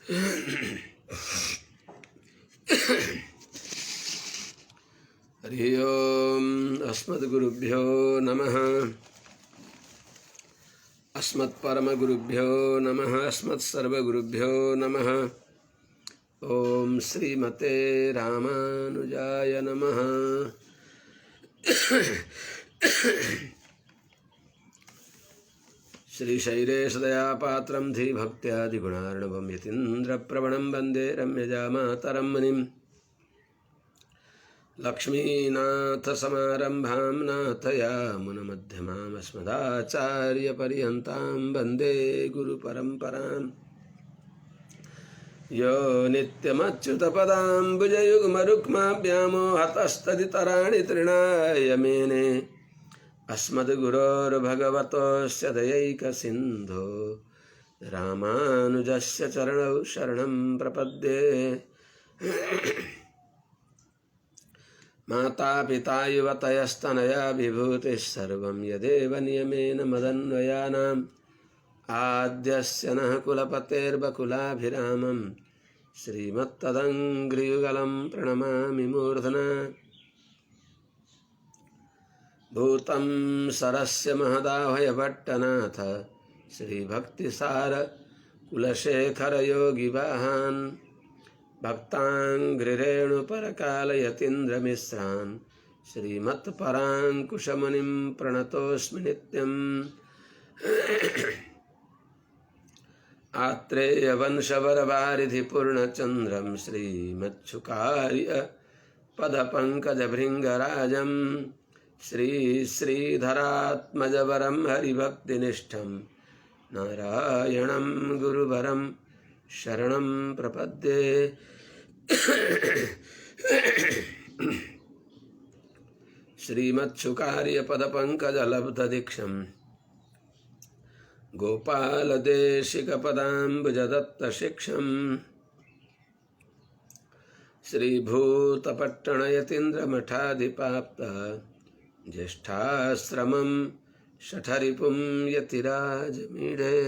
हरि ओम अस्मद्गुरुभ्यो नमः। अस्मत्परमगुरुभ्यो नमः। अस्मत्सर्वगुरुभ्यो नमः। ओम श्रीमते रामानुजाय नमः। श्रीशैलेशदयापात्रं धीभक्त्यादिगुणार्णवं यतीन्द्रप्रवणं वन्दे रम्यजामातरं मुनिम्। लक्ष्मीनाथसमारम्भां नाथयामुनमध्यमाम् अस्मदाचार्यपर्यन्तां वन्दे गुरुपरम्पराम्। यो नित्यमच्युतपदाम्बुजयुग्मरुक्माव्यामोहतस्तदितराणि तृणाय मेने अस्मद्गुरोर्भगवतोऽस्य दयैकसिन्धो रामानुजस्य चरणौ शरणं प्रपद्ये। माता पिता युवतयस्तनया विभूतिः सर्वं यदेव नियमेन मदन्वयानाम्। आद्यस्य नः कुलपतेर्वकुलाभिरामं श्रीमत्तदङ्घ्रियुगलं प्रणमामि मूर्धना। भूतं सरस्य महदाभयभट्टनाथ श्रीभक्तिसार कुलशेखरयोगिवाहान् भक्ताङ्घ्रिरेणुपरकालयतीन्द्रमिश्रान् श्रीमत्पराङ्कुशमुनिं प्रणतोऽस्मि नित्यम्। आत्रेयवंशवरवारिधिपूर्णचन्द्रं श्रीमच्छुकार्य पदपङ्कजभृङ्गराजं श्रीधरात्मजवरं हरिभक्तिनिष्ठं नारायणं गुरुवरं शरणं प्रपद्ये। श्रीमच्छुकार्य पदपङ्कजलब्धदीक्षं गोपालदेशिकपदाम्बुजदत्तशिक्षं श्रीभूतपट्टणयतीन्द्रमठाधिपाप्त ज्येष्ठाश्रमं शठरिपुं यतिराजमीढे।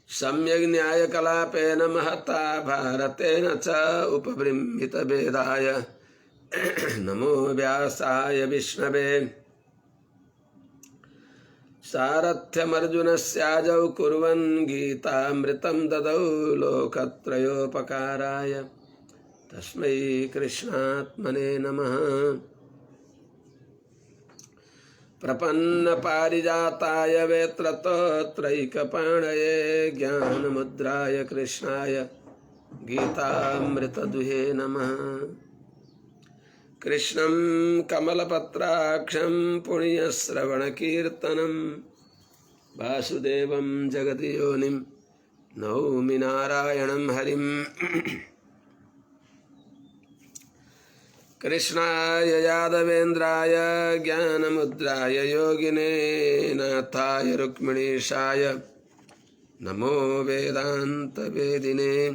सम्यग् न्यायकलापेन महता भारतेन च उपबृंहितभेदाय नमो व्यासाय विष्णवे। सारथ्यमर्जुनस्याजौ कुर्वन् गीतामृतं ददौ लोकत्रयोपकाराय तस्मै कृष्णात्मने नमः। प्रपन्नपारिजाताय वेत्रतोत्रैकपाणये ज्ञानमुद्राय कृष्णाय गीतामृतदुहे नमः। कृष्णं कमलपत्राक्षं पुण्यश्रवणकीर्तनं वासुदेवं जगद्योनिं नौमि नारायणं हरिम्। कृष्णाय यादवेन्द्राय ज्ञानमुद्राय योगिने नाथाय रुक्मिणीशाय नमो वेदान्तवेदिने।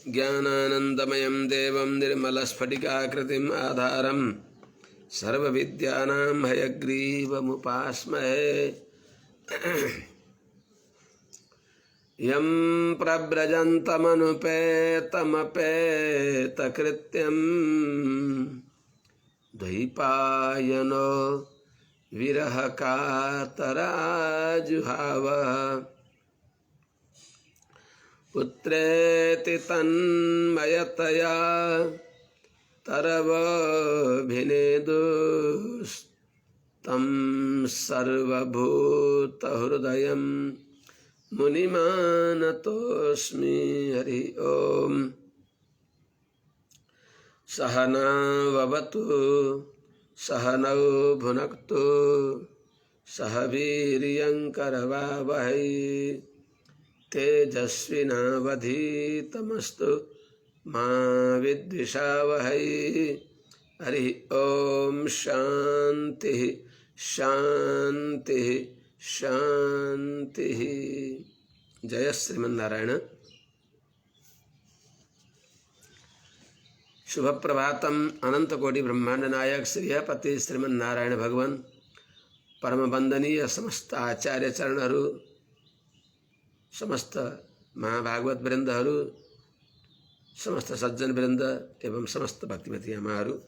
ज्ञानानन्दमयं देवं निर्मलस्फटिकाकृतिम् आधारं सर्वविद्यानां हयग्रीवमुपास्महे। यं प्रव्रजन्तमनुपेतमपेतकृत्यं द्वैपायनो विरहकातराजुहाव। पुत्रेति तन्मयतया तरवोऽभिनेदुस्तं सर्वभूतहृदयं मुनिमानतोऽस्मि। हरि ओम। सहनाववतु सहनौ भुनक्तु सह वीर्यङ्करवावहै तेजस्विनावधीतमस्तु मा विद्विषावहै। हरि ओम। शांति शांति शांति। जय श्रीमन्नारायण। शुभ प्रभातम। अनंत कोटि ब्रह्मांड नायक श्रीपति श्रीमन्नारायण भगवान परम वन्दनीय समस्त आचार्य चरणहरू, समस्त महाभागवत वृन्दहरू, समस्त सज्जन वृन्द एवं समस्त भक्तिमती आमाहरू,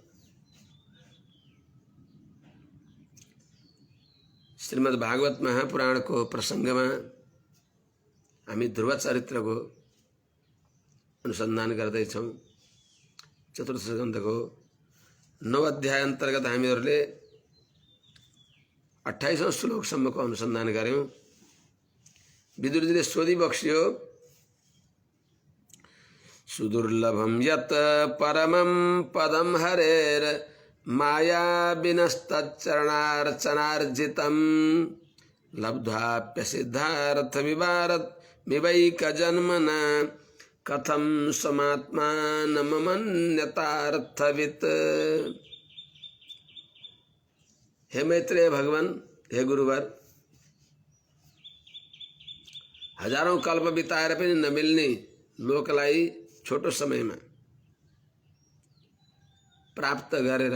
श्रीमद् भागवत महापुराण को प्रसंग में हामी ध्रुव चरित्र को अनुसंधान गर्दैछौं। चतुर्थ स्कन्ध को 9 अध्याय अंतर्गत हामीहरूले 28औं श्लोकसम्म को अनुसंधान गर्यौं। विदुरजीले सोधी बक्सियो, सुदुर्लभम यत् परमं पदम हरेर माया विनस्तच्चरणार्चनार्जितं लब्ध्वाप्यसिद्धार्थमिवैकजन्मना कथं स्वमात्मानमन्यतार्थवित्। हे मैत्रेय भगवान, हे गुरुवर, हजारौं कल्प बिताएर पनि नमिल्ने लोकलाई छोटो समय में प्राप्त गरेर,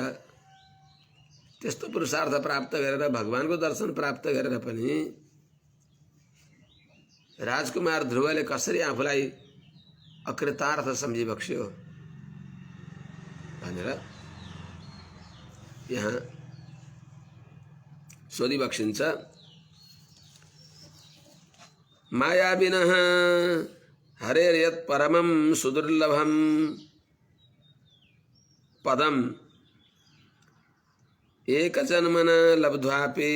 त्यस्तो पुरुषार्थ प्राप्त गरेर, भगवान को दर्शन प्राप्त गरेर पनि राजकुमार ध्रुवले कसरी आफूलाई अकृतार्थ सम्झिबक्स्यो भनेर यहाँ सोधिबक्सिन्छ। मायाविनः हरेर्यत् परमं सुदुर्लभं पदम एक जन्मन लब्ध्वापि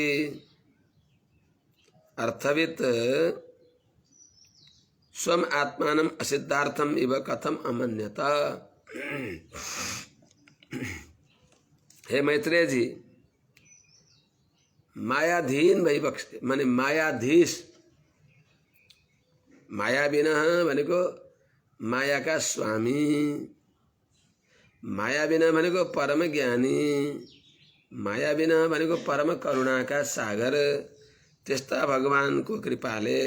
अर्थवित् स्वम आत्मानम असिद्धार्थम इव कथम अमन्यत। हे मैत्रेय जी, मायाधीन भई माने मायाधीश, मायाविनः भनेको मायाका स्वामी, मायाविनः भनेको परम ज्ञानी, मायाविनः भनेको परम करुणाका सागर, त्यस्ता भगवानको कृपाले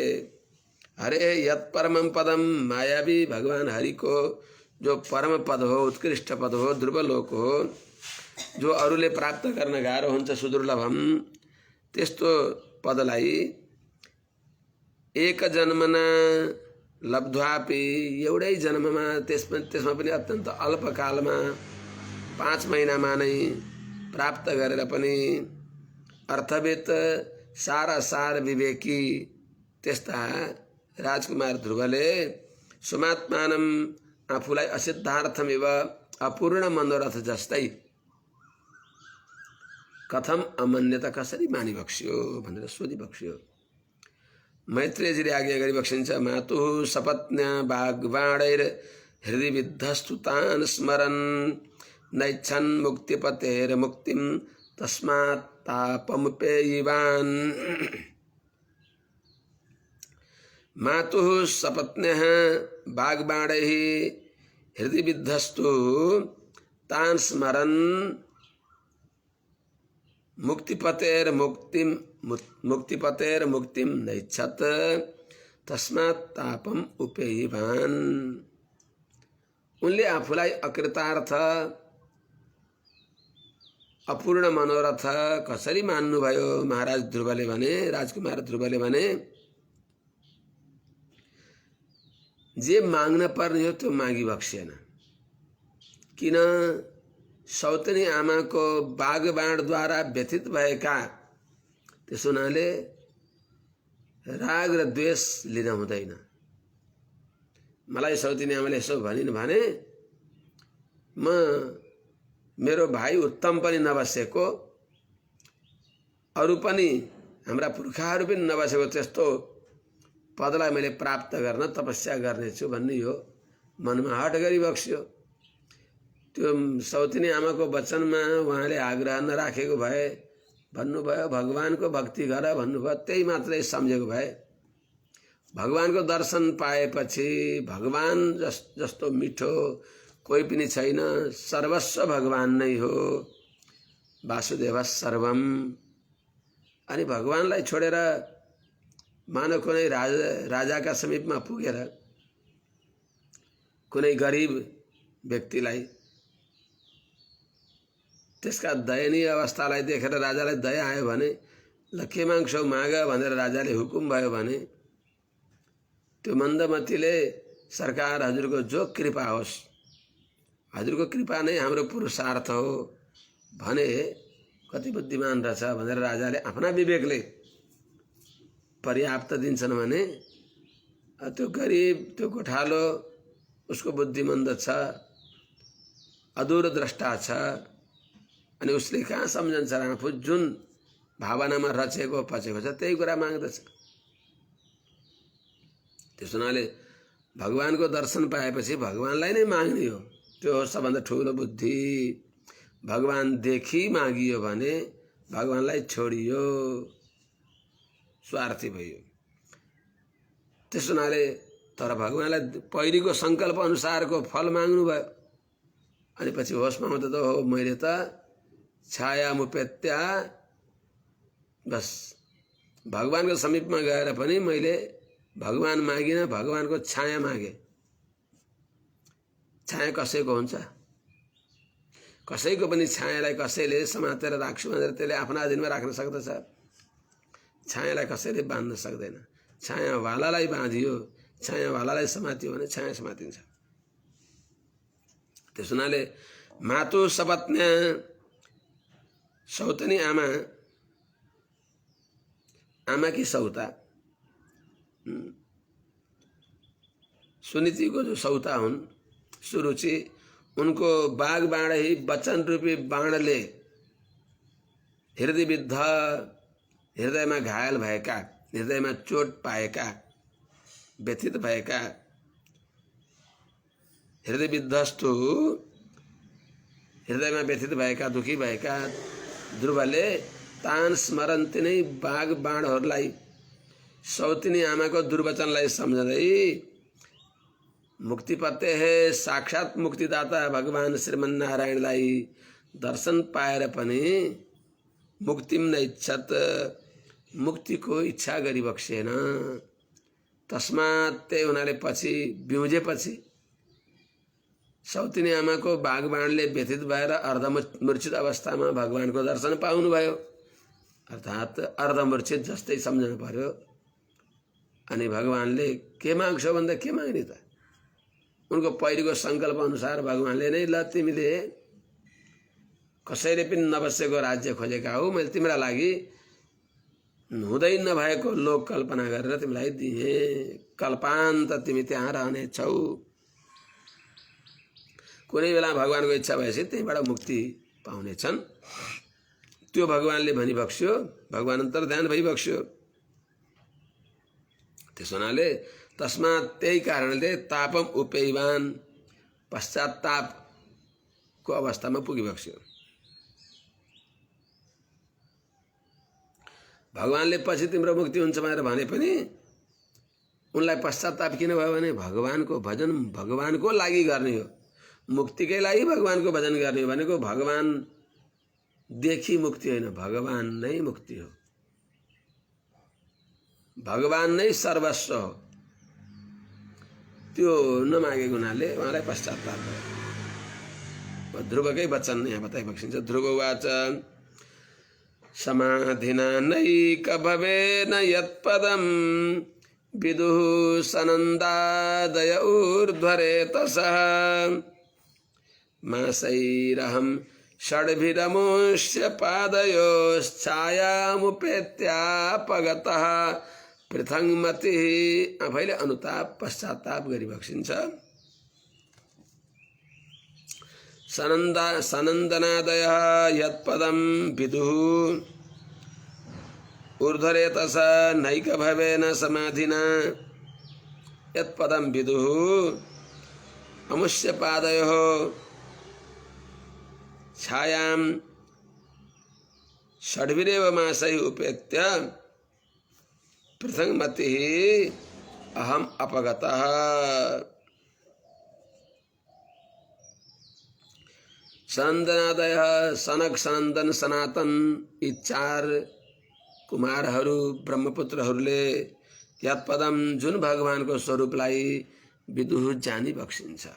हरे यत् परमं पदम, मायावी भगवान हरि को जो परम पद हो, उत्कृष्ट पद हो, ध्रुवलोक हो, जो अरूले प्राप्त गर्न गाह्रो हुन्छ, सुदुर्लभम, त्यस्तो पदलाई एक जन्मना लब्ध्वापि, एउटै जन्ममा, त्यसमा पनि अत्यन्त अल्पकालमा 5 महिनामा नै प्राप्त गरेर पनि अर्थवित, सारा सार विवेकी त्यस्ता राजकुमार ध्रुवले स्वमात्मानम, आफूलाई असिद्धार्थमिव, अपूर्ण मनोरथ जस्तै, कथम अमन्यता, कसरी मानिबक्स्यो भनेर सोधिबक्स्यो। मैत्रेयजीले आज्ञा गरिबक्सिन्छ। मातुः सपत्न्या वाग्बाणैर हृदि विद्धस्तु तान् स्मरन् नैच्छन् मुक्तिपतेर मुक्तिं तस्मात् तापमुपेयिवान्। मातुः सपत्न्यः वाग्बाणैः हृदि विद्धस्तु तान् स्मरन् मुक्तिपतेर मुक्तिं नैच्छत् तस्मात् तापम उपेयिवान्। उनले आफूलाई अकृतार्थ, अपूर्ण मनोरथ कसरी मान्नुभयो महाराज ध्रुवले भने, राजकुमार ध्रुवले भने, जे माग्न पर्ने हो त्यो मागी बक्सेन। किन? सौतनी आमा को बागबाणद्वारा व्यथित भएका त्यसो हुनाले राग र द्वेष लिन हुँदैन। मलाई सौतनी आमाले यसो भनिन् भने म मेरो भाइ उत्तम पनि नबसेको, अरू पनि हाम्रा पुर्खाहरू पनि नबसेको त्यस्तो पदलाई मैले प्राप्त गर्न तपस्या गर्नेछु भन्ने यो मनमा हट गरिबक्स्यो। त्यो सौतनी आमाको वचनमा उहाँले आग्रह नराखेको भए, भन्नुभयो भगवानको भक्ति गर भन्नुभयो, त्यही मात्रै सम्झेको भए, भगवानको दर्शन पाएपछि भगवान जस्तो मिठो कोही पनि छैन, सर्वस्व भगवान नै हो, वासुदेव सर्वम। अनि भगवानलाई छोडेर मानव कुनै राजाका समीपमा पुगेर कुनै गरिब व्यक्तिलाई त्यसका दयनीय अवस्थालाई देखेर राजालाई दया आयो भने ल के माग्छौ माग भनेर राजाले हुकुम भयो भने त्यो मन्दमतीले सरकार हजुरको जो कृपा होस्, हजुरको कृपा नै हाम्रो पुरुषार्थ हो भने कति बुद्धिमान रहेछ भनेर राजाले आफ्ना विवेकले पर्याप्त दिन्छन् भने त्यो गरिब, त्यो गोठालो, उसको बुद्धिमन्द छ, अदूरद्रष्टा छ, अनि उसले कहाँ सम्झन्छ आफू जुन भावनामा रचेको पचेको छ त्यही कुरा माग्दछ। त्यस हुनाले भगवानको दर्शन पाएपछि भगवानलाई नै माग्ने हो, त्यो हो सबभन्दा ठुलो बुद्धि। भगवान देखि मागियो भने भगवानलाई छोडियो, स्वार्थी भयो। त्यस हुनाले तर भगवानलाई पहिलेको सङ्कल्प अनुसारको फल माग्नु भयो, अनि पछि होसमा आउँदा त हो मैले त छाया मुपेत्या, बस भगवानको समीपमा गएर पनि मैले भगवान मागिनँ, भगवानको छाया मागे। छाया कसैको हुन्छ? कसैको पनि छायालाई कसैले समातेर राख्छु भनेर त्यसले आफ्ना अधीनमा राख्न सक्दछ? छायालाई कसैले बाँध्न सक्दैन। छायावालालाई बाँधियो, छायावालालाई समातियो भने छाया समातिन्छ। त्यस हुनाले मातु सपत्न्या, सौतनी आमा, आमा की सौता, सुनीति को जो सौता हुन् सुरुचि, उनको बाग बाण ही वचन रूपी बाणले हृदय विद्ध, हृदयमा घायल भएका, हृदयमा चोट पाएका, व्यथित भएका, हृदय विध्वस्तु, हृदयमा व्यथित भएका, दुखी भएका ध्रुवले तान स्मरन्ती नै बाग बाणहरूलाई, सौतिनी आमाको दुर्वचनलाई सम्झँदै मुक्ति पत्ते है साक्षात मुक्तिदाता भगवान श्रीमन्नारायणलाई दर्शन पाएर पनि मुक्तिम न इच्छत, मुक्तिको इच्छा गरिबक्सेन। तस्मात् त्यही हुनाले पछि बिउजेपछि सौतिनी आमाको बागबाणले व्यथित भएर अर्धमूर्छित अवस्थामा भगवानको दर्शन पाउनुभयो, अर्थात् अर्धमूर्छित जस्तै सम्झनु पर्यो। अनि भगवानले के माग्छौ भन्दा के माग्ने त? उनको पहिलेको सङ्कल्प अनुसार भगवानले नै ल तिमीले कसैले पनि नबसेको राज्य खोजेका हो, मैले तिम्रा लागि हुँदै नभएको लोक कल्पना गरेर तिमीलाई दिएँ, कल्पान्त तिमी त्यहाँ रहनेछौ। कुनै बेला भगवानको इच्छा भएपछि त्यहीँबाट मुक्ति पाउनेछन्। त्यो भगवानले भनिबक्स्यो, भगवान अन्तर्ध्यान भइबक्स्यो। त्यस हुनाले तस्मात् त्यही कारणले तापम उपेयवान, पश्चातापको अवस्थामा पुगिबक्स्यो। भगवानले पछि तिम्रो मुक्ति हुन्छ भनेर भने पनि उनलाई पश्चाताप किन भयो भने भगवानको भजन भगवानको लागि गर्ने हो, मुक्तिकै लागि भगवानको भजन गर्ने हो भनेको भगवान देखि मुक्ति होइन, भगवान नै मुक्ति हो, भगवान नै सर्वस्व हो। त्यो नमागेको हुनाले उहाँलाई पश्चाताप भयो। ध्रुवकै वचन यहाँ बताइबक्सिन्छ। ध्रुववाच समाधिना नैक भवेन यत्पदं विदुः सनन्दादय ऊर्ध्वरेतसः मासैरहं षड्भिरमुष्य पादयोश्छायामुपेत्यापगतः पृथङ्मतिः। आफैले अनुताप पश्चाताप गरिबक्सिन्छ। सनन्दनादय यत्पदं विदुः ऊर्ध्वरेतस नैक भवेन समाधिना यत्पदं विदुः अमुष्य पादयोः छायां षड्भिरेव मासैः उपेत्य पृथङ्मतिः अहम अपगतः। सनन्दनादय सनक सनन्दन सनातन यी चार कुमारहरू ब्रह्मपुत्रहरूले यत्पदम जुन भगवानको स्वरूपलाई विदुः जानी बक्सिन्छ।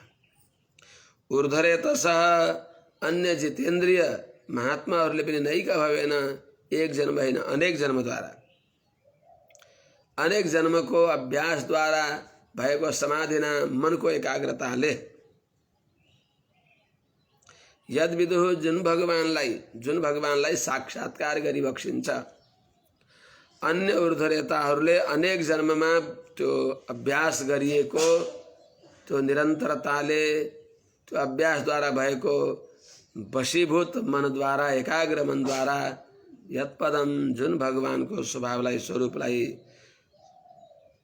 ऊर्ध्वरेतसः अन्य जितेन्द्रिय महात्माहरूले पनि नैका भवेन एक जन्म होइन अनेक जन्मद्वारा, अनेक जन्मको अभ्यासद्वारा भएको समाधिना मनको एकाग्रताले यद विदुः जुन भगवानलाई साक्षात्कार गरिबक्सिन्छ। अन्य ऊर्ध्वरेताहरूले अनेक जन्ममा त्यो अभ्यास गरिएको त्यो निरन्तरताले त्यो अभ्यासद्वारा भएको वशीभूत मनद्वारा एकाग्र मनद्वारा यत्पदम जुन भगवानको स्वभावलाई स्वरूपलाई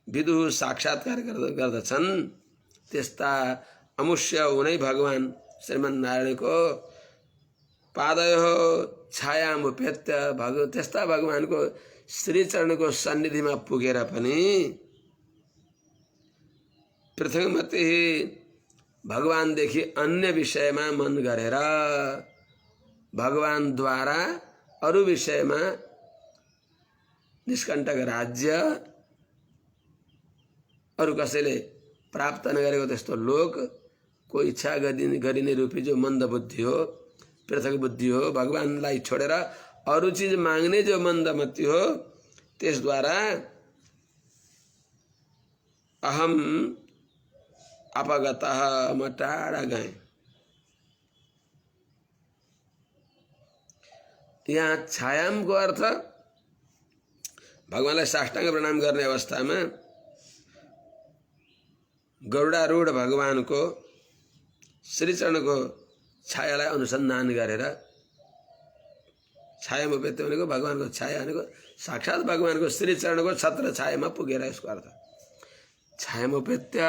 विदुः साक्षात्कार गर्दछन् त्यस्ता अमुष्य उनै भगवान श्रीमन्नारायणको पादयो छायामुपेत्य त्यस्ता भगवानको श्रीचरणको सन्निधिमा पुगेर पनि पृथ्वीमती भगवानदेखि अन्य विषयमा मन गरेर भगवानद्वारा अरू विषयमा निष्कण्टक राज्य अरू कसैले प्राप्त नगरेको त्यस्तो लोकको इच्छा गरिने रूपी जो मन्द बुद्धि हो, पृथक बुद्धि हो, भगवानलाई छोडेर अरू चीज माग्ने जो मन्दमती हो, त्यसद्वारा अहम अपगतः म टाढा गएँ। यहाँ छायामको अर्थ भगवानलाई साष्टाङ्ग प्रणाम गर्ने अवस्थामा गरुडारूढ भगवानको श्रीचरणको छायालाई अनुसन्धान गरेर, छायामुपेत्य भनेको भगवानको छाया भनेको साक्षात भगवानको श्रीचरणको छत्र छायामा पुगेर, यसको अर्थ छायामुपेत्य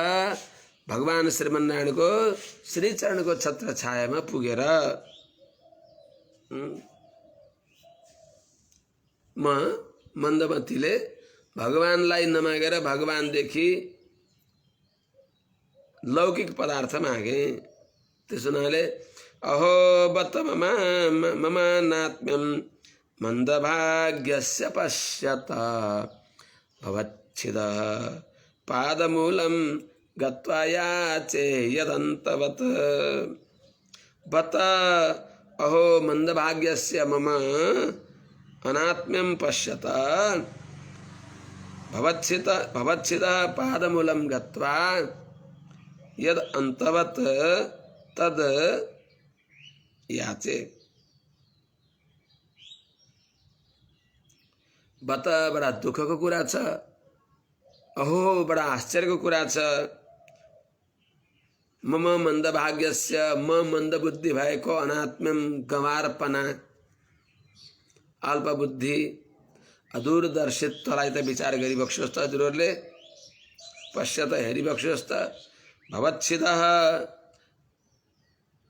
भगवान श्रीमन्नारायणको श्रीचरणको छत्र छायामा पुगेर म मन्दमतीले भगवानलाई नमागेर भगवानदेखि लौकिक पदार्थ मागे। त्यसो हुनाले अहो बत ममानात्म्यं मन्दभाग्यस्य पश्यत भवच्छिद पादमूलं गत्वा याचे यदन्तवत्। बत अहो मन्दभाग्यस्य मम अनात्म्यं पश्यत भवच्छिद पादमूलं गत्वा यद अंतवत तद याचे। बत बड़ा दुःखको कुरा छ, अहो बड़ा आश्चर्यको कुरा छ। मम मन्दभाग्यस्य म मन्दबुद्धि भएको अनात्म्यम गंवारपना अल्पबुद्धि अदूरदर्शित्वलाई त विचार गरिबक्सोस् त हजुरहरूले, पश्यत हेरिबक्सोस् त। भवच्छिदः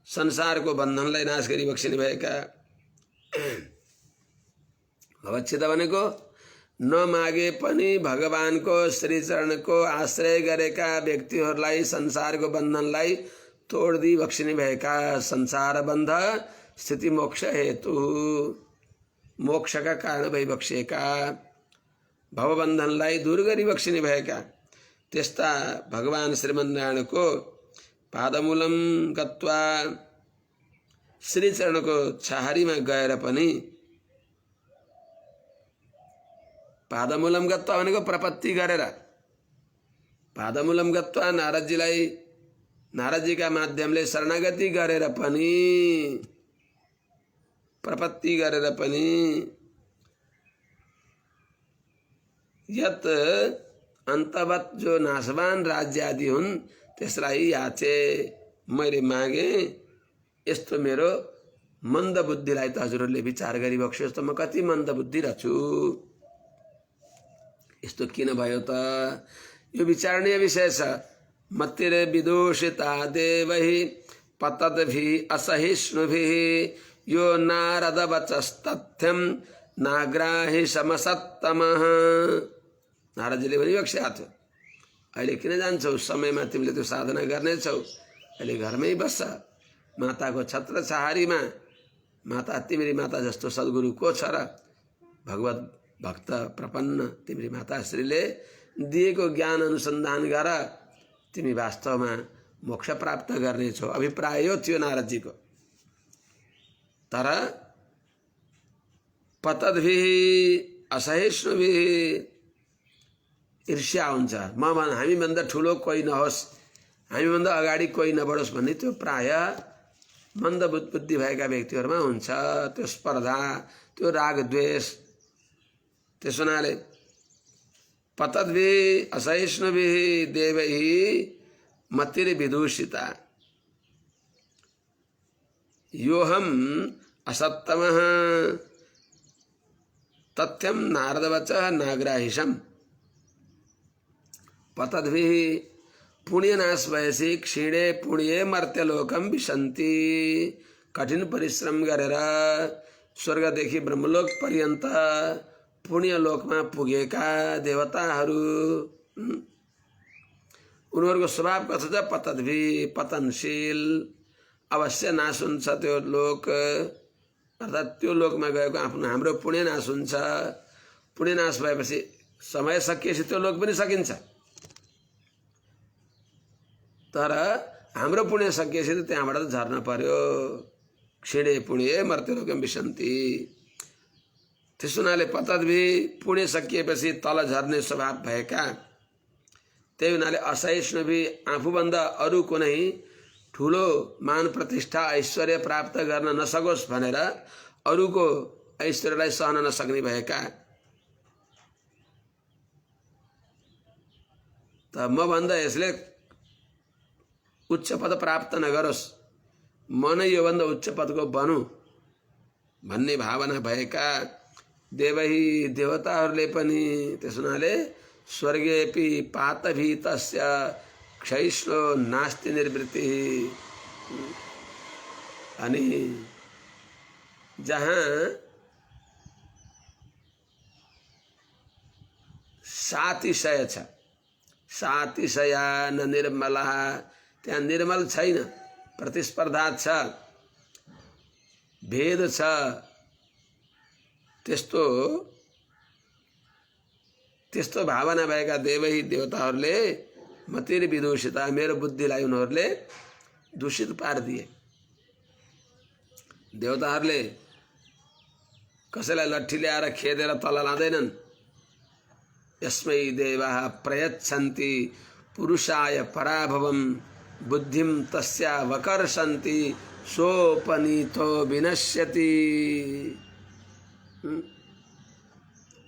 संसारको बन्धनलाई नाश गरिबक्सिने भएका, भवच्छिद भनेको नमागे पनि भगवानको श्रीचरणको आश्रय गरेका व्यक्तिहरूलाई संसारको बन्धनलाई तोड्दी बक्सिने भएका, संसार बन्ध स्थिति मोक्ष हेतु मोक्षका कारण भइबक्सिएका, भवबन्धनलाई दूर गरिबक्सिने भएका त्यस्ता भगवान श्रीमन्नारायणको पादमूलम गत्वा श्रीचरणको छहारीमा गएर पनि, पादमूलम गत्वा भनेको प्रपत्ति गरेर, पादमूलम गत्वा नारदजीका माध्यमले शरणागति गरेर पनि, प्रपत्ति गरेर पनि यत अन्तवत जो नाशवान राज्य आदि हुन् त्यसलाई याचे मैले मागे। यस्तो मेरो मन्द बुद्धिलाई त हजुरहरूले विचार गरिबक्सोस् त म कति मन्द बुद्धि रहेछु। यस्तो किन भयो त? यो विचारणीय विषय छ। मतिर विदूषिता देवहि पतद्भि असहिष्णुभिः यो नारद वचस्तथ्यं नाग्राहि समसत्तमः। नारदजीले भनिबक्सेका थियो, अहिले किन जान्छौ, समयमा तिमीले त्यो साधना गर्नेछौ, अहिले घरमै बस्छ, माताको छत्र छहारीमा। माता तिम्री माता जस्तो सद्गुरु को छ र? भगवत भक्त प्रपन्न तिम्री माताश्रीले दिएको ज्ञान अनुसन्धान गर, तिमी वास्तवमा मोक्ष प्राप्त गर्नेछौ। अभिप्राय यो थियो नारदजीको। तर पतद्भिः असहिष्णुभिः ईर्ष्या हुन्छ। हामीभन्दा ठुलो कोही नहोस्, हामीभन्दा अगाडि कोही नबढोस् भन्ने त्यो प्रायः मन्द बुद्धि भएका व्यक्तिहरूमा हुन्छ, त्यो स्पर्धा, त्यो राग द्वेष। त्यस हुनाले पतद्भिः असहिष्णुभिः देवैः मतिर्विदूषिता योऽहम् असत्तमः तथ्यं नारदवचः नाग्राहिषम्। पतद्भिः पुण्यनाश वयसी क्षीणे पुण्ये मर्त्यलोकम विशन्ति। कठिन परिश्रम गरेर स्वर्गदेखि ब्रह्मलोक पर्यन्त पुण्यलोकमा पुगेका देवताहरू उनीहरूको स्वभाव कस्तो छ? पतद्भिः पतनशील, अवश्य नाश हुन्छ त्यो लोक, अर्थात् त्यो लोकमा गएको हाम्रो पुण्य नाश हुन्छ। पुण्य नाश भएपछि समय सकिएपछि त्यो लोक पनि सकिन्छ, तर हाम्रो पुण्य सकिएपछि त त्यहाँबाट त झर्न पर्यो। क्षीणे पुण्ये मर्त्यलोकम विशन्ति। त्यस हुनाले पतद्भिः पुण्य सकिएपछि तल झर्ने स्वभाव भएका, त्यही हुनाले असहिष्णुभिः आफूभन्दा अरू कुनै ठुलो मान प्रतिष्ठा ऐश्वर्य प्राप्त गर्न नसकोस् भनेर अरूको ऐश्वर्यलाई सहन नसक्ने भएका, त मभन्दा यसले उच्च पद प्राप्त नगरोस्, म नै योभन्दा उच्च पदको बनूँ भन्ने भावना भएका देवही देवताहरूले पनि। त्यस हुनाले स्वर्गेपि पातभीतस्य क्षयिष्णो नास्ति निर्वृत्ति। अनि जहाँ सातिशय छ, सातिशया न निर्मला, त्यहाँ निर्मल छैन, प्रतिस्पर्धा छ, भेद छ। त्यस्तो भावना भएका देवही देवताहरूले मतिर्विदूषिता, मेरो बुद्धिलाई उनीहरूले दूषित पारिदिए। देवताहरूले कसैलाई लट्ठी ल्याएर खेदेर तल लाँदैनन्। यस्मै देवाः प्रयच्छन्ति पुरुषाय पराभवं बुद्धिं तस्या वकर्षन्ति सोपनीतो विनश्यति।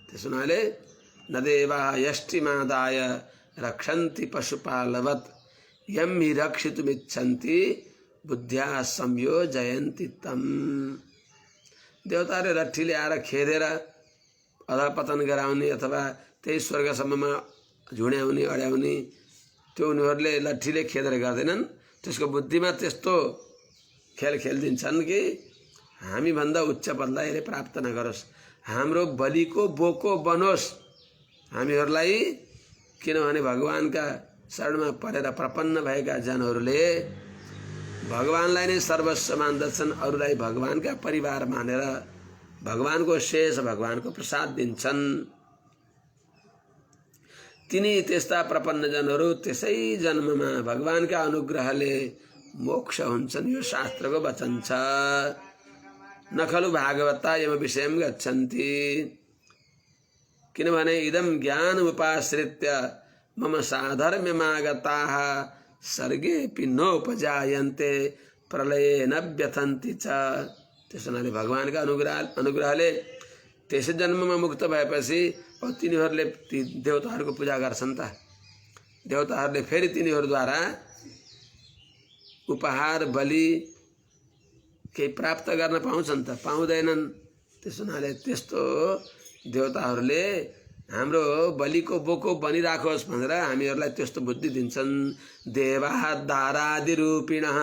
त्यस हुनाले न देवाः यष्टिमादाय रक्षन्ति पशुपालवत् यं हि रक्षितुमिच्छन्ति बुद्ध्या संयोजयन्ति तम्। देवताले रट्ठी ल्याएर खेदेर अधपतन गराउने अथवा त्यही स्वर्गसम्ममा झुड्याउने अड्याउने त्यो उनीहरूले लट्ठीले खेदेर गर्दैनन्। त्यसको बुद्धिमा त्यस्तो खेल खेलिदिन्छन् कि हामीभन्दा उच्च पदलाई यसले प्राप्त नगरोस्, हाम्रो बलिको बोको बनोस् हामीहरूलाई। किनभने भगवानका शरणमा परेर प्रपन्न भएका जनहरूले भगवानलाई नै सर्वस्व मान्दछन्, अरूलाई भगवानका परिवार मानेर भगवानको शेष भगवानको प्रसाद दिन्छन्। तिनी त्यस्ता प्रपन्न जनहरू त्यसै जन्ममा भगवानका अनुग्रहले मोक्ष हुन्छन्, यो शास्त्रको वचन छ। न खलु भागवता यम विषयम गच्छन्ति। किनभने इदं ज्ञानमुपाश्रित्य मम साधर्म्यमागताः सर्गेऽपि नोपजायन्ते प्रलये न व्यथन्ति च। त्यस हुनाले भगवानका अनुग्रहले त्यसै जन्ममा मुक्त भएपछि तिनीहरूले ती देवताहरूको पूजा गर्छन् त। देवताहरूले फेरि तिनीहरूद्वारा उपहार बलि केही प्राप्त गर्न पाउँछन् त? पाउँदैनन्। त्यस हुनाले त्यस्तो देवताहरूले हाम्रो बलिको बोको बनिराखोस् भनेर हामीहरूलाई त्यस्तो बुद्धि दिन्छन्। देवाः दारादि रूपिणः,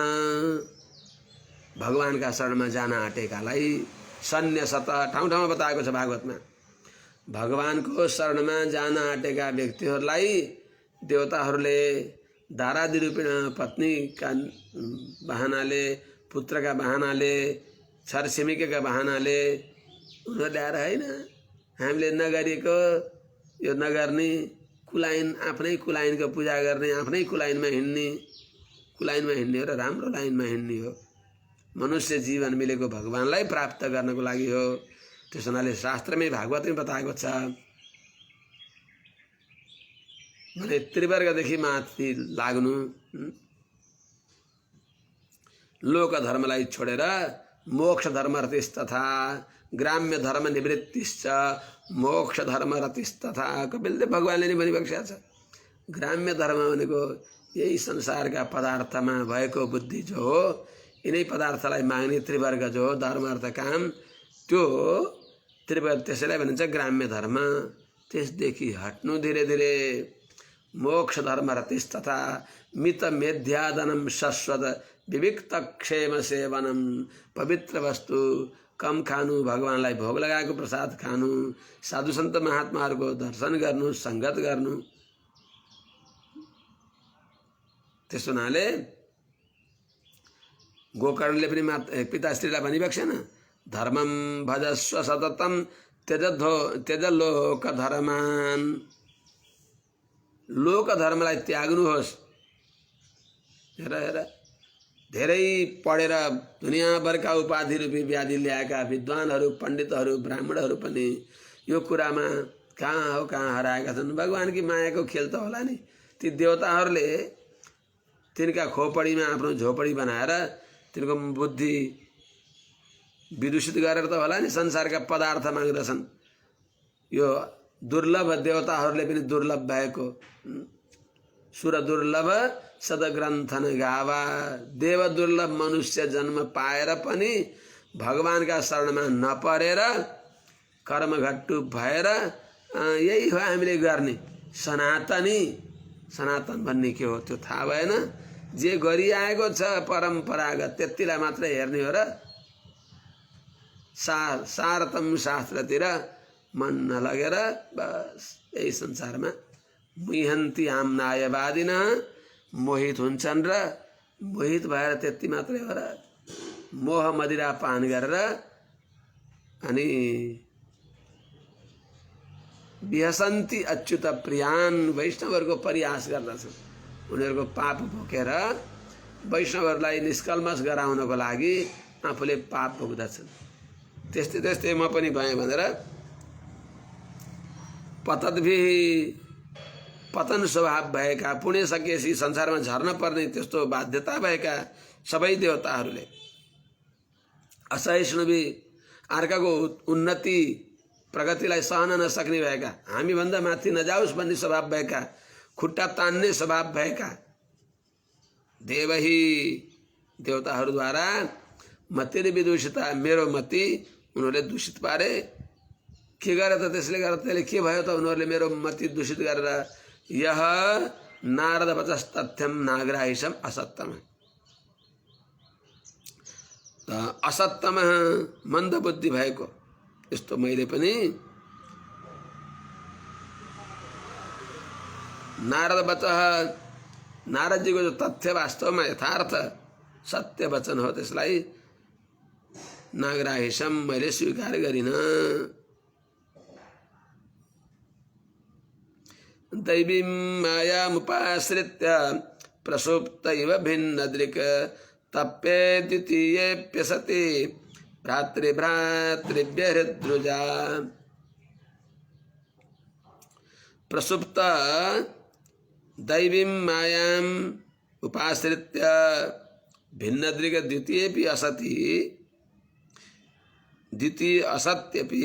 भगवानका शरणमा जान आँटेकालाई सन्न्यासत ठाउँ ठाउँमा बताएको छ भागवतमा। भगवानको शरणमा जान आँटेका व्यक्तिहरूलाई देवताहरूले दारादि रूपिण, पत्नीका बहानाले, पुत्रका बहानाले, छरछिमेकीका बहानाले उनीहरूले आएर होइन हामीले नगरेको यो नगर्ने, कुलाइन आफ्नै कुलाइनको पूजा गर्ने, आफ्नै कुलाइनमा हिँड्ने हो र राम्रो लाइनमा हिँड्ने हो। मनुष्य जीवन मिलेको भगवानलाई प्राप्त गर्नको लागि हो। त्यसो हुनाले शास्त्रमै भागवतमै बताएको छ भने त्रिवर्गदेखि माथि लाग्नु, लोक धर्मलाई छोडेर मोक्ष धर्म रतिस्तथा ग्राम्य धर्म निवृत्तिश्च मोक्ष धर्म रतिस्तथा। कपिलदेव भगवानले नै भनिबक्सेका छ ग्राम्य धर्म भनेको यही संसारका पदार्थमा भएको बुद्धि जो हो, यिनै पदार्थलाई माग्ने त्रिवर्ग जो हो धर्म अर्थ काम, त्यो त्रिवर्ग त्यसैलाई भनिन्छ ग्राम्य धर्म। त्यसदेखि हट्नु धीरे धीरे मोक्ष धर्म रतिस्तथा मित मेध्यादनम शाश्वत विविक्त क्षेम सेवनम। पवित्र वस्तु कम खानु, भगवानलाई भोग लगाएको प्रसाद खानु, साधु सन्त महात्माहरूको दर्शन गर्नु, संगत गर्नु। त्यसो हुनाले गोकर्णले पनि पिताश्रीलाई भनिबक्सेन धर्मम भजस्व सततम त्यज लोक धर्मान। लोक धर्मलाई त्याग्नुहोस्। हेर हेर धेरै पढेर दुनियाँभरका उपाधि रूपी व्याधि ल्याएका विद्वानहरू, पण्डितहरू, ब्राह्मणहरू पनि यो कुरामा कहाँ हो कहाँ हराएका छन्। भगवानकी मायाको खेल त होला नि। ती देवताहरूले तिनका खोपडीमा आफ्नो झोपडी बनाएर तिनको बुद्धि विदूषित गरेर त होला नि संसारका पदार्थ माग्दछन्। यो दुर्लभ देवताहरूले पनि दुर्लभ भएको सुर दुर्लभ सदग्रन्थन गावा। देव दुर्लभ मनुष्य जन्म पाएर पनि भगवानका शरणमा नपरेर कर्मघट्टु भएर यही हो हामीले गर्ने सनातनी। सनातन भन्ने के हो त्यो थाहा भएन। जे गरिआएको छ परम्परागत त्यतिलाई मात्र हेर्ने हो र सारतम शास्त्रतिर मन नलगेर बस यही संसारमा मुहन्ती आम्नायवादिन मोहित हुन्छन् र मोहित भएर त्यति मात्रै हो र मोह मदिरा पान गरेर अनि विहसन्ती अच्युत प्रियान वैष्णवहरूको परिहास गर्दछन्। उनीहरूको पाप भोगेर वैष्णवहरूलाई निष्कल्मष गराउनको लागि आफूले पाप भोग्दछन्। त्यस्तै त्यस्तै म पनि भएँ भनेर पतन स्वभाव भएका पुण्य सकेपछि संसारमा झर्न पर्ने त्यस्तो बाध्यता भएका सबै देवताहरूले असहिष्णुवी अर्काको उन्नति प्रगतिलाई सहन नसक्ने भएका, हामीभन्दा माथि नजाओस् भन्ने स्वभाव भएका, खुट्टा तान्ने स्वभाव भएका देवही देवताहरूद्वारा मतिले विदूषिता मेरो मति उनीहरूले दूषित पारे। के गरे त त्यसले गर्दा त्यसले के भयो त उनीहरूले मेरो मति दूषित गरेर यह नारद वचस्तथ्यम नाग्राहिसम असत्यम। त असत्यम मन्द बुद्धि भएको यस्तो मैले पनि नारद वच नारदजीको जो तथ्य वास्तवमा यथार्थ सत्य वचन हो त्यसलाई नाग्राहिसम मैले स्वीकार गरिन। दैवीं मायामुपाश्रित्य प्रसुप्त इव भिन्नदृक् तप्ये द्वितीयेऽप्यसति भ्रातृभ्रातृभ्य हृद्रुजा। प्रसुप्त दैवीं मायाम् उपाश्रित्य भिन्नदृक् द्वितीयेऽपि असति द्वितीय असत्यपि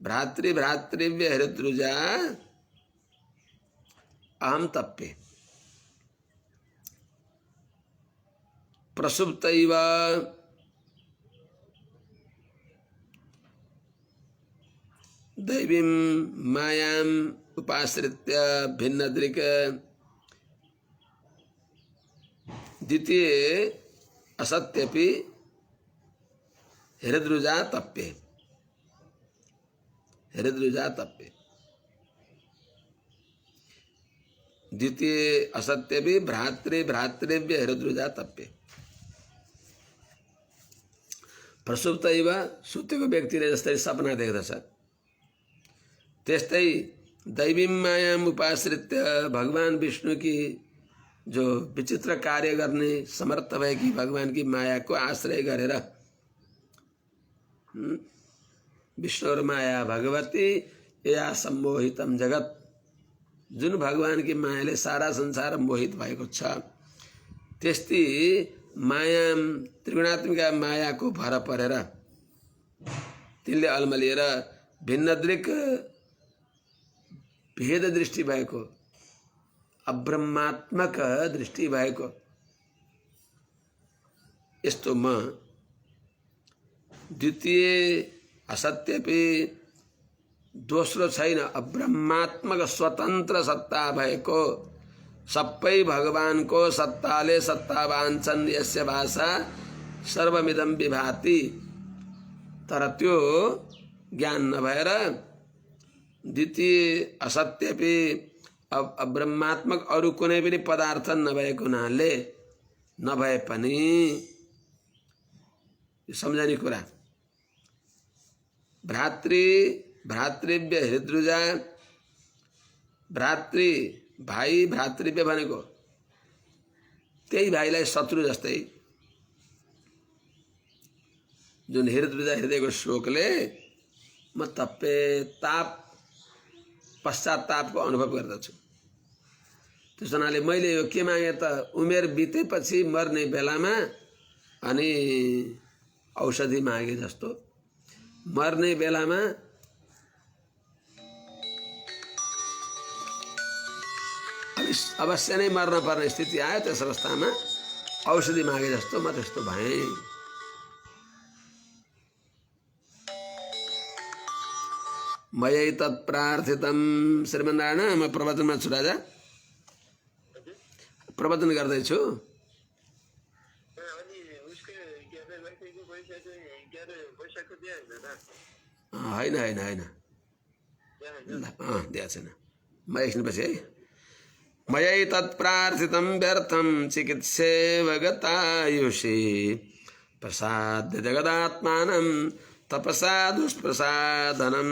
भ्रातृभ्रातृभ्य हृद्रुजा अहम तप्ये। प्रसुप्तैव दैवीं मायाम् उपाश्रित्य भिन्नदृक् द्वितीय असत्यपि हृद्रुजा तप्ये। हृद्रुजा तप्ये द्वितीय असत्य भी भ्रातृभ्य हृद्रुजा तप्ये। प्रसुप्त सुतेको व्यक्तिले जस्तै सपना देख्दछ त्यस्तै दैवीं मायाम उपाश्रित्य भगवान विष्णु की जो विचित्र कार्य गर्ने समर्थ भएकी भगवान की माया को आश्रय गरेर विष्णु माया भगवती या सम्मोहितम जगत। जुन भगवान की मायाले सारा संसार मोहित भएको छ, त्यस्तै माया त्रिगुणात्मिका मायाको भर परेर तिनले अल्मलिएर भिन्नदृक भेद दृष्टि भएको, अब्रह्मात्मक दृष्टि भएको यस्तो म द्वितीय असत्यपि दोस्रो छैन, अब्रह्मात्मक स्वतन्त्र सत्ता भएको, सबै भगवानको सत्ताले सत्तावान छन्, यस्य भाषा सर्वमिदं विभाति। तर त्यो ज्ञान नभएर द्वितीय असत्यपि अब्रह्मात्मक अरू कुनै पनि पदार्थ नभएको हुनाले नभए पनि सम्झने कुरा भ्रातृव्य हृद्रुजा, भ्रातृ भाइ भ्रातृव्य भनेको त्यही भाइलाई शत्रु जस्तै, जुन हृद्रुजा हृदयको शोकले म ताप पश्चातापको अनुभव गर्दछु। त्यस हुनाले मैले यो के मागे त, उमेर बितेपछि मर्ने बेलामा अनि औषधि मागे जस्तो, मर्ने बेलामा अवश्य नै मर्न पर्ने स्थिति आयो, त्यस अवस्थामा औषधि मागे जस्तो म त्यस्तो भएँ। मयै तत्प्रार्थितम। श्रीमन्नारायण, म प्रवचनमा छु राजा, प्रवचन गर्दैछु। होइन होइन होइन दिएको छैन, म एकछिनपछि है। मयै तत्प्रार्थितं व्यर्थं चिकित्सेव गतायुषि, प्रसाद्य जगदात्मानं तपसा दुष्प्रसादनं,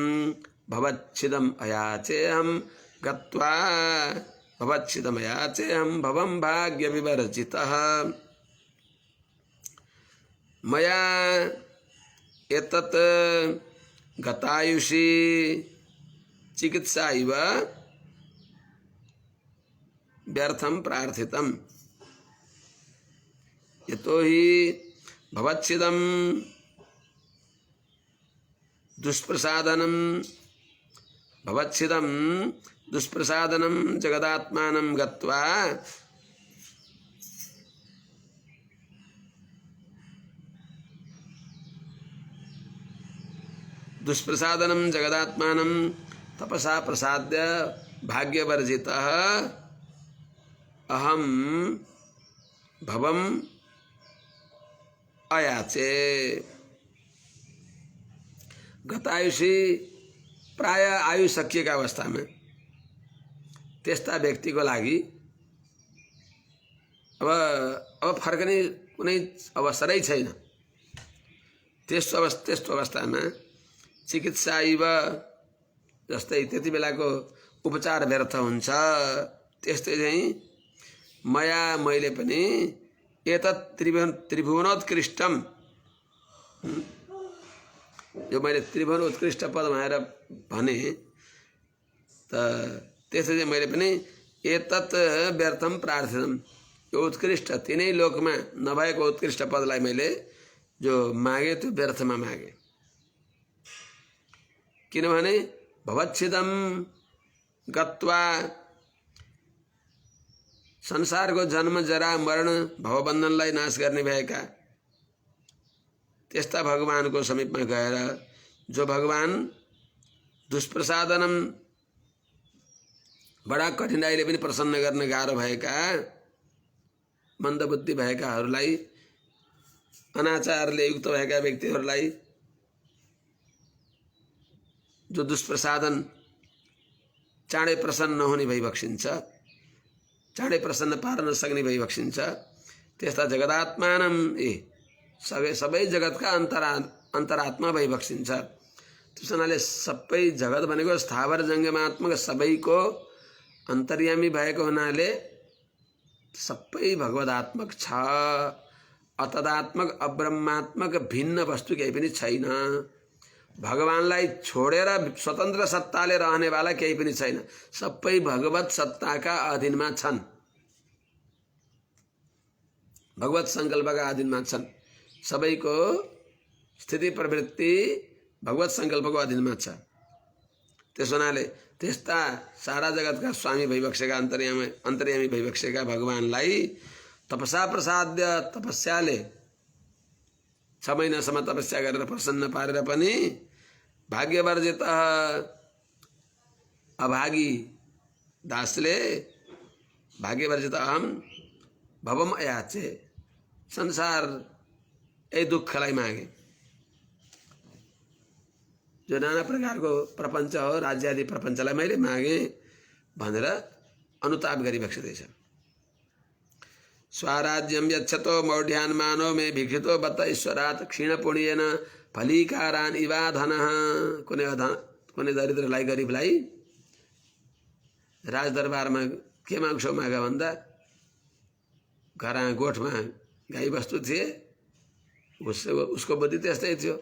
भवच्छिदम् अयाचेऽहं गत्वा भवच्छिदम् अयाचेऽहं भवं भाग्यविवर्जितः। मया एतत् गतायुषि चिकित्सा इव व्यर्थं प्रार्थितम्, यतोहि भवच्छिदं दुष्प्रसादनं जगदात्मानं गत्वा दुष्प्रसादनं जगदात्मानं तपसा प्रसाद्य भाग्यवर्जितः अहम भवम अयाचे। गतायुषी प्राय आयु सकिएका अवस्थामा त्यस्ता व्यक्तिको लागि अब फर्कने कुनै अवसरै छैन। त्यस्तो अवस्थामा चिकित्सा इव जस्तै त्यति बेलाको उपचार व्यर्थ हुन्छ, त्यस्तै चाहिँ मैले पनि एतत् त्रिभुवनोत्कृष्टम, जो मैले त्रिभुवन उत्कृष्ट पद भनेर भने त त्यसै चाहिँ मैले पनि एतत् व्यर्थम प्रार्थितम, यो उत्कृष्ट तिनै लोकमा नभएको उत्कृष्ट पदलाई मैले जो मागे त्यो व्यर्थमा मागे। किनभने भवच्छिदम गत्वा, संसारको जन्म जरा मरण भवबन्धनलाई नाश गर्ने भएका त्यस्ता भगवानको समीपमा गएर, जो भगवान दुष्प्रसादनम बडा कठिनाइले पनि प्रसन्न गर्न गाह्रो भएका मन्दबुद्धि भएकाहरूलाई, अनाचारले युक्त भएका व्यक्तिहरूलाई जो दुष्प्रसादन चाँडै प्रसन्न नहुने भई बक्सिन्छ, चाँडै प्रसन्न पार्न नसक्ने भई बक्सिन्छ, त्यस्ता जगदात्मानं सबै जगतका अन्तरात्मा भई बक्सिन्छ। त्यस हुनाले सबै जगत भनेको स्थावर जङ्गमात्मक सबैको अन्तर्यामी भएको हुनाले सबै भगवदात्मक छ। अतदात्मक अब्रह्मात्मक भिन्न वस्तु केही पनि छैन। भगवानलाई छोडेर स्वतन्त्र सत्ताले रहनेवाला केही पनि छैन। सबै भगवत सत्ताका अधीनमा छन्, भगवत सङ्कल्पका अधीनमा छन्। सबैको स्थिति प्रवृत्ति भगवत सङ्कल्पको अधीनमा छ। त्यसो हुनाले त्यस्ता सारा जगतका स्वामी भइबक्सेका अन्तर्यामी भइबक्सेका भगवानलाई तपसा प्रसाद्य, तपस्याले 6 महिनासम्म तपस्या गरेर प्रसन्न पारेर पनि भाग्यवर्जित अभागी दासले भाग्यवर्जित अहम भवम अयाचे, संसार यही दुःखलाई मागे। जो नाना प्रकारको प्रपञ्च हो, राज्य आदि प्रपञ्चलाई मैले मागे भनेर अनुताप गरिबक्सदैछ। स्वराज्यम यच्छतो मौढ्यान मानव मे भिक्षितो बत ईश्वरात् क्षीण पुण्येन फलीकारान इवाधनः। कुनै दरिद्रलाई गरिबलाई राजदरबारमा के माग्छौ माग भन्दा घरमा गोठमा गाई बस्तु थिए, उसको बुद्धि त्यस्तै थियो।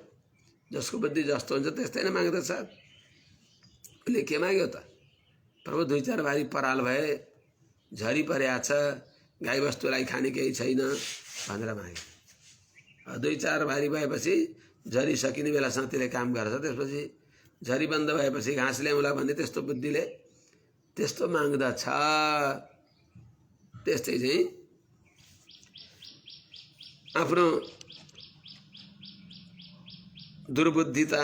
जसको बुद्धि जस्तो हुन्छ त्यस्तै नै माग्दछ। उसले के माग्यो त? प्रभु 2-4 भारी पराल भए, झरी परेको छ, गाई बस्तुलाई खाने केही छैन भनेर माग्यो। 2-4 भारी भएपछि झरी सकिने बेलासम्म त्यसले काम गर्छ। त्यसपछि झरी बन्द भएपछि घाँस ल्याउँला भन्ने त्यस्तो बुद्धिले त्यस्तो माग्दछ। त्यस्तै चाहिँ आफ्नो दुर्बुद्धिता,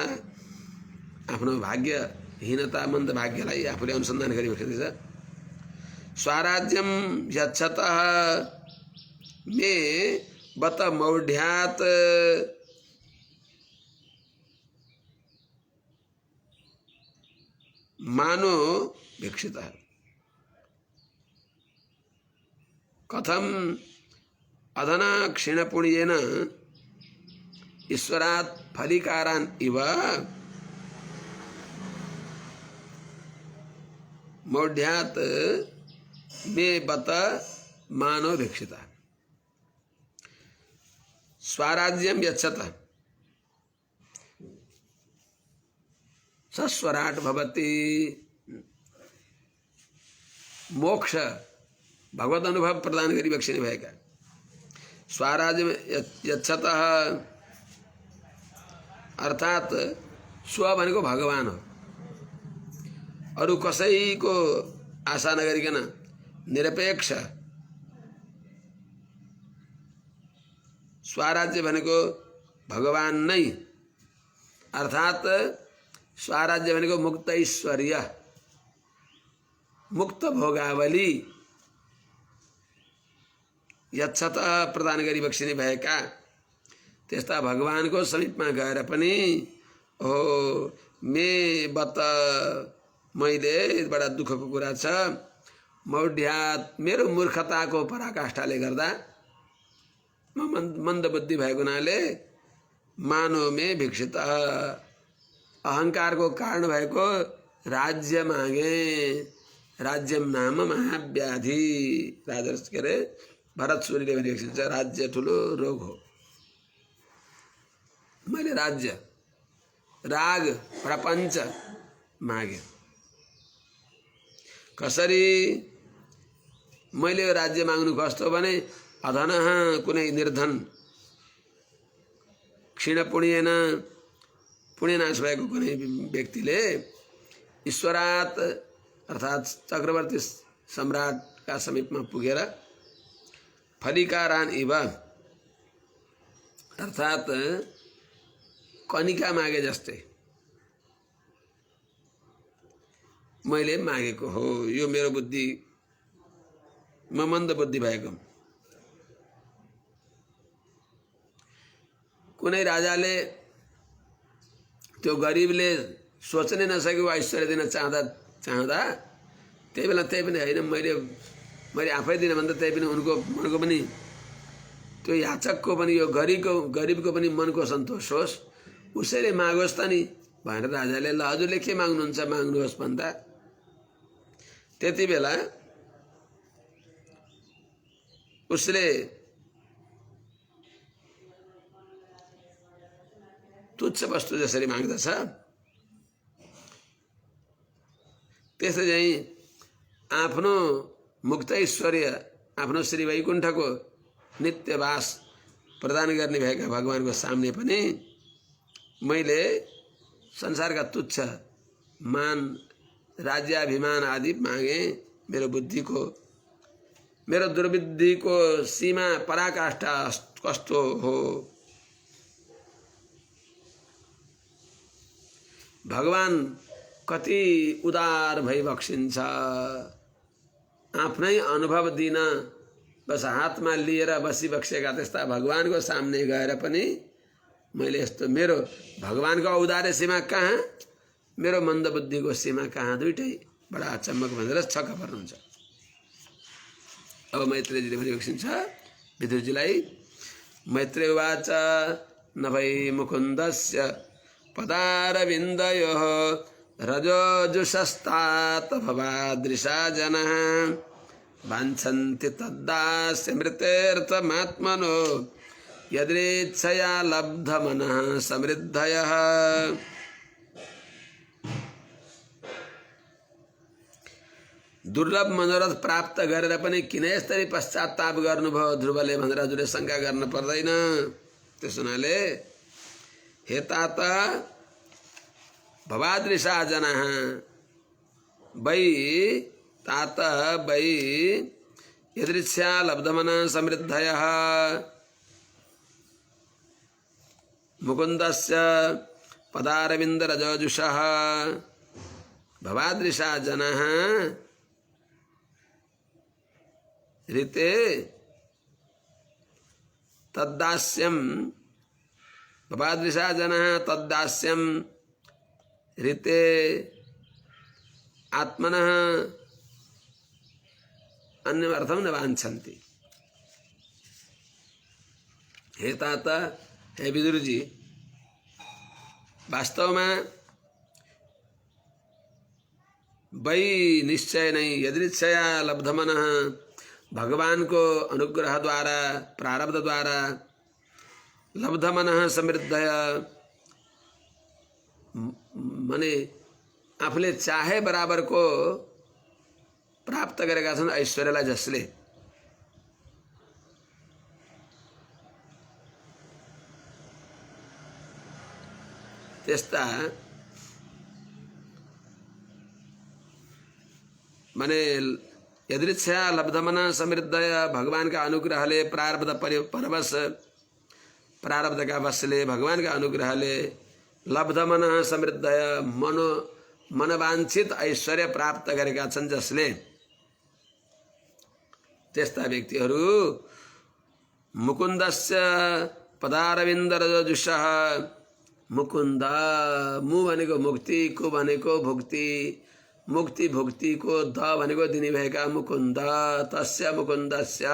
आफ्नो भाग्यहीनता, मन्द भाग्यलाई आफूले अनुसन्धान गरिबसेको छ। स्वराज्यम यच्छतः मे बत मौढ्यात् मानो भिक्षितः। कथम अधना क्षीणपुण्येन ईश्वरात् फलीकारान इव मौढ्यात् मे बत मानो भिक्षितः। स्वराज्यम यच्छतः सस्वराट भवति। मोक्ष भगवत अनुभव प्रदान गरिबक्सिने भएका स्वराज्यम यच्छतः अर्थात स्व भनेको भगवान हो। अरु कसैको आशा नगरिकन निरपेक्ष स्वराज्य भनेको भगवान नै, अर्थात स्वराज्य भनेको मुक्त ऐश्वर्य, मुक्त भोगावली यच्छतः प्रदान गरिबक्सिने भएका त्यस्ता भगवानको समीपमा गएर पनि हो मे बत, मैले बडा दुःखको कुरा छ, मौढ्यात मेरो मूर्खताको पराकाष्ठाले गर्दा म मन्दबुद्धि भएको हुनाले मानो मे भिक्षित, अहङ्कारको कारण भएको राज्य मागे। राज्यम नाम महाव्याधि। राजा के अरे भरत सूर्यले भनेको छ राज्य ठुलो रोग हो। मैले राज्य, राग, प्रपञ्च मागे। कसरी मैले यो राज्य माग्नु कस्तो भने अधनः कुनै निर्धन, क्षीण पुण्येन पुण्यनाश भएको कुनै व्यक्तिले ईश्वरात् अर्थात चक्रवर्ती सम्राटका समीपमा पुगेर फलीकारान इव अर्थात कनिका मागे जस्तै मैले मागेको हो। यो मेरो बुद्धि, म मन्द बुद्धि भएको। कुनै राजाले त्यो गरिबले सोच्नै नसकेको ऐश्वर्य दिन चाहँदा त्यही बेला त्यही पनि होइन, मैले आफै दिन भन्दा त्यही पनि उनको मनको पनि त्यो याचकको पनि यो गरिबको पनि मनको सन्तोष होस्, उसैले मागोस् त नि भनेर राजाले ल हजुरले के माग्नुहुन्छ माग्नुहोस् भन्दा त्यति बेला उसले तुच्छ वस्तु जसरी माग्दछ त्यसै चाहिँ आफ्नो मुक्त ऐश्वर्य आफ्नो श्री वैकुण्ठको नित्यवास प्रदान गर्ने भएका भगवानको सामने पनि मैले संसारका तुच्छ मान राज्याभिमान आदि मागे। मेरो बुद्धिको मेरो दुर्बुद्धिको सीमा पराकाष्ठा कस्तो हो। भगवान कति उदार भई बक्सिन्छ। आफ्नै अनुभव दिन बस हातमा लिएर बसिबक्सेका त्यस्ता भगवानको सामने गएर पनि मैले यस्तो मेरो भगवानको औदार्य सीमा कहाँ, मेरो मन्दबुद्धिको सीमा कहाँ, दुइटै बडा अचम्मक भनेर छक्क पर्नुहुन्छ। अब मैत्रेयजीले भनिबक्सिन्छ विदुरजीलाई। मैत्रेय उवाच न वै मुकुन्दस्य पदारविन्दयोः रजोजुषस्तात भवादृशा जनः वाञ्छन्ति तद्दास्य मृतेऽर्थमात्मनो यदृच्छया लब्धमनः समृद्धयः। दुर्लभ मनोरथ प्राप्त गरेर पनि किन यसरी पश्चाताप गर्नुभयो ध्रुवले भनेर हजुरले शङ्का गर्न पर्दैन। त्यस हुनाले हे तात भवादृशा जनाः वै तात वै यदृच्छया लब्धमनः समृद्धयः मुकुन्दस्य पदारविन्दरजोजुषः भवादृशा जनाः ऋते तद्दास्यं भवादृशा जनः तद्दास्यं ऋते आत्मनः अन्यमर्थं न वाञ्छन्ति। हे तात, हे विदुर जी, वास्तव में वै निश्चय नहीं यदृच्छया लब्धमनः भगवान को अनुग्रह द्वारा प्रारब्ध द्वारा लब्धमनः समृद्धय माने आफूले चाहे बराबर को प्राप्त गरेका छन् ऐश्वर्यलाई जसले त्यस्ता माने यदृच्छया लब्धमनः समृद्धय भगवान का अनुग्रहले प्रारब्ध परवश प्रारब्ध का वशले भगवान का अनुग्रहले लब्धमनः समृद्धय मनवांछित ऐश्वर्य प्राप्त गरेका छन् जसले त्यस्ता व्यक्तिहरू मुकुन्दस्य पदारविन्दरजोजुषः मुकुन्द मु भनेको मुक्ति को भनेको भुक्ति मुक्ति भुक्ति को द भनेको दिने भएका मुकुन्द तस्य मुकुन्दस्य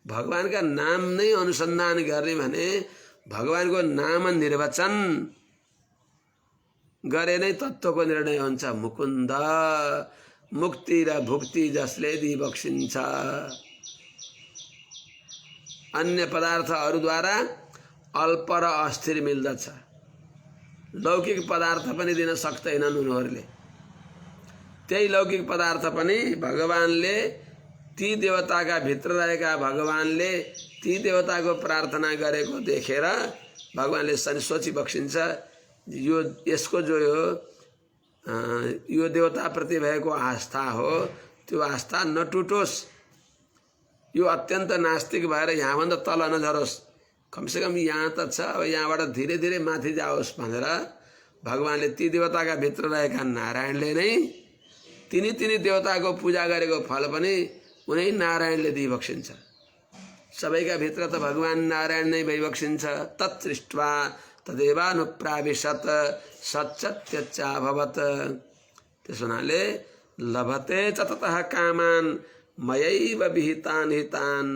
भगवान का नाम नै अनुसन्धान गर्ने भने भगवान को नाम निर्वचन गरे नै तत्त्वको निर्णय हुन्छ। मुकुन्द मुक्ति र भुक्ति जसले दिबक्सिन्छ अन्य पदार्थहरूद्वारा अल्प र अस्थिर मिल्दछ। लौकिक पदार्थ पनि दिन सक्दैनन् उनीहरूले। त्यही लौकिक पदार्थ पनि भगवानले ती देवताका भित्र रहेका भगवानले ती देवताको प्रार्थना गरेको देखेर भगवानले सोची बक्सिन्छ यो यसको जो यो देवता प्रति भएको आस्था हो त्यो आस्था नटुटोस्, यो अत्यन्त नास्तिक भएर यहाँभन्दा तल नझरोस्, कमसेकम यहाँ त छ, अब यहाँबाट धीरे धीरे माथि जाओस् भनेर भगवानले ती देवताका भित्र रहेका नारायणले नै तिनी तिनी देवताको पूजा गरेको फल पनि उनै नारायणले दिइबक्सिन्छ। सबैका भित्र त भगवान नारायण नै भइबक्सिन्छ। तत्सृष्ट्वा तदेवानुप्राविशत सच्चत्यच्चाभवत्। त्यस हुनाले लभते च ततः कामान मयैव विहितान् हितान्।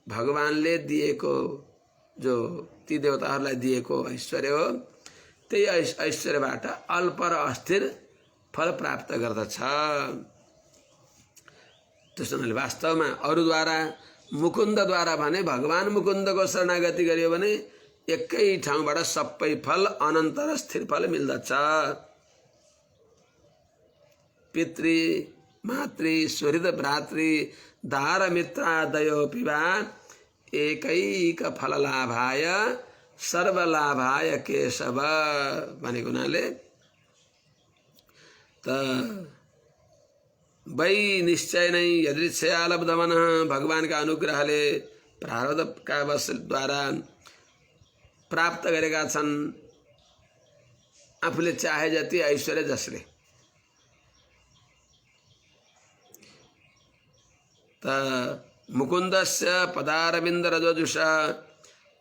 भगवानले दिएको जो ती देवताहरूलाई दिएको ऐश्वर्य हो त्यही ऐश्वर्यबाट अल्प र अस्थिर फल प्राप्त गर्दछ। त्यसो हुनाले वास्तवमा अरूद्वारा मुकुन्दद्वारा भने भगवान मुकुन्दको शरणागति गरियो भने एकै ठाउँबाट सबै फल अनन्त र स्थिर फल मिल्दछ। पितृ मातृ सुहृद भ्रातृ दार मित्रादयोऽपि वा एकैक फललाभाय सर्वलाभाय केशव भनेको हुनाले त वै निश्चय नै यदृच्छया लब्धवनः भगवानका अनुग्रहले प्रारब्धका वशद्वारा प्राप्त गरेका छन् आफूले चाहे जति ऐश्वर्य जसले। त मुकुन्दस्य पदारविन्द रजोजुष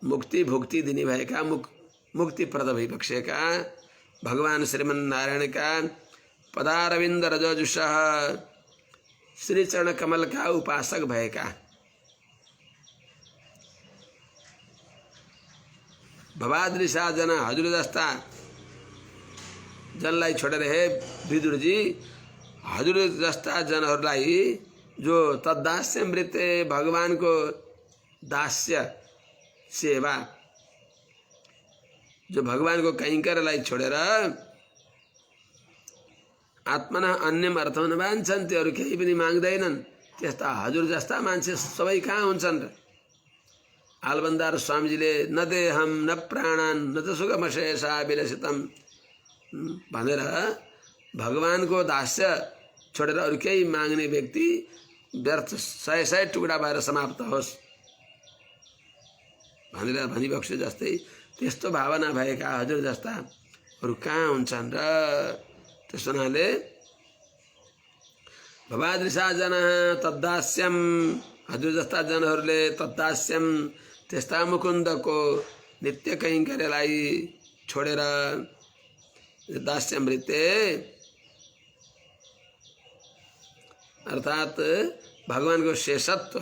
मुक्ति भुक्ति दिने भएका मुक्तिप्रद भइबक्सेका भगवान श्रीमन्नारायणका पदारविन्द रजोजुष श्री चरण कमलका उपासक भएका भवादृशा जना हजुर जस्ता जनलाई छोडेर हे विदुरजी हजुर जस्ता जनहरूलाई जो तद्दास्यमृते भगवानको दास्य सेवा जो भगवानको कैंकर्यलाई छोडेर आत्मना अन्यम अर्थम नमान्छन् त्योहरू केही पनि माग्दैनन् त्यस्ता हजुर जस्ता मान्छे सबै कहाँ हुन्छन् र। आलबन्दार स्वामीजीले न देहम न प्राणान न त सुखमशेषा विलसितम भनेर भगवानको दास्य छोडेर अरू केही माग्ने व्यक्ति व्यर्थ 100 टुक्रा भएर समाप्त होस् भनेर भनिबक्स्यो। जस्तै त्यस्तो भावना भएका हजुर जस्ता अरू कहाँ हुन्छन् र। त्यस हुनाले भवादृशा जना तद्दास्यम हजुर जस्ता जनहरूले तद्दास्यम त्यस्ता मुकुन्दको नित्य कैंकर्यलाई छोडेर दास्यमृते अर्थात भगवानको शेषत्व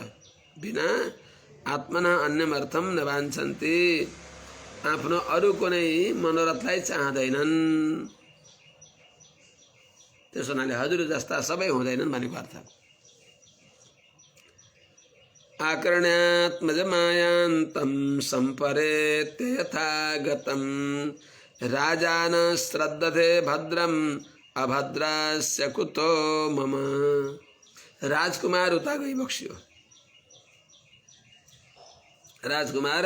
बिना आत्मना अन्यमर्थम न वाञ्छन्ति आफ्नो अरू कुनै मनोरथलाई चाहँदैनन्। त्यस हुनाले हजुर जस्ता सबै हुँदैनन् भनेको अर्थ। आकर्ण्यात्मजमायान्तं सम्परेत्य यथा गतं राजान श्रद्धते भद्रम अभद्रास्य कुतो मम। राजकुमार उता गइबक्स्यो। राजकुमार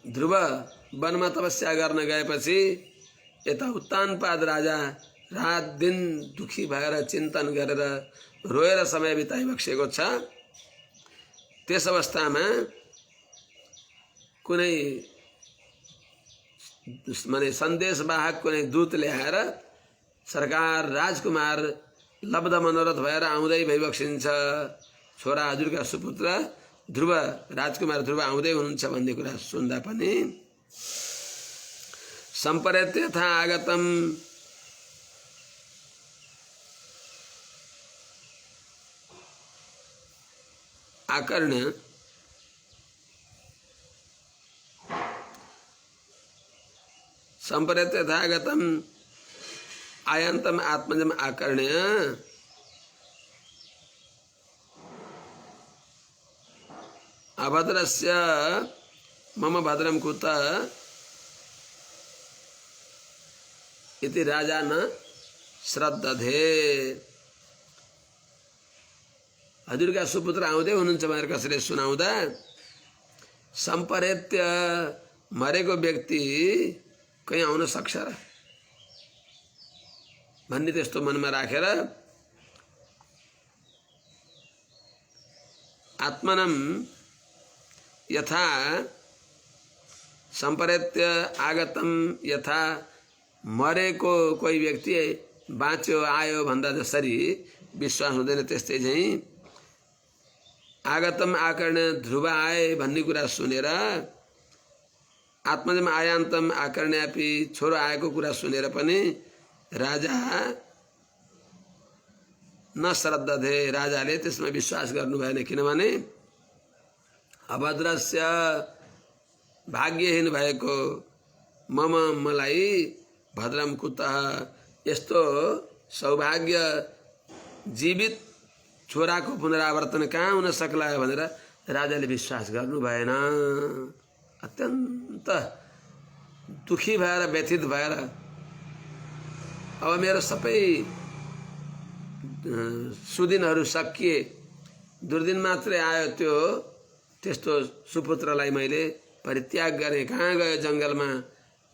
ध्रुव वनमा तपस्या गर्न गएपछि यता उत्तानपाद राजा रात दिन दुखी भएर चिन्तन गरेर रोएर समय बिताइबक्सेको छ। त्यस अवस्थामा कुनै माने सन्देशवाहक कुनै दूत ल्याएर सरकार राजकुमार लब्ध मनोरथ भएर आउँदै भइबक्सिन्छ। छोरा हजुरका सुपुत्र ध्रुव राजकुमार ध्रुव आउँदै हुनुहुन्छ भन्ने कुरा सुन्दा पनि सम्परेत्य यथा आगतम आकर्ण्य संपरेत यथागतम आयंतम आत्मजम आकर्ण्य अभद्रस्य मम भद्रम कुत इति राजा न श्रद्धते। हजुरका सुपुत्र आउँदै हुनुहुन्छ भनेर कसैले सुनाउँदा सम्परेत्य मरेको व्यक्ति कहीँ आउन सक्छ र भन्ने त्यस्तो मनमा राखेर आत्मनम यथा सम्परेत्य आगतम यथा मरेको कोही व्यक्ति बाँच्यो आयो भन्दा जसरी विश्वास हुँदैन त्यस्तै चाहिँ आगतम आकर्ण्य ध्रुव आए भन्ने कुरा सुनेर आत्मजम आयान्तम आकर्ण्यापि छोरो आएको कुरा सुनेर पनि राजा न श्रद्धते राजाले त्यसमा विश्वास गर्नु भएन। किनभने अभद्रस्य भाग्यहीन भएको मम मलाई भद्रम कुतः यस्तो सौभाग्य जीवित छोराको पुनरावर्तन कहाँ हुन सक्ला भनेर राजाले विश्वास गर्नु भएन। अत्यन्त दुखी भएर व्यथित भएर अब मेरो सबै सुदिनहरू सकिए, दुर्दिन मात्रै आयो, त्यो त्यस्तो सुपुत्रलाई मैले परित्याग गरेँ, कहाँ गयो जङ्गलमा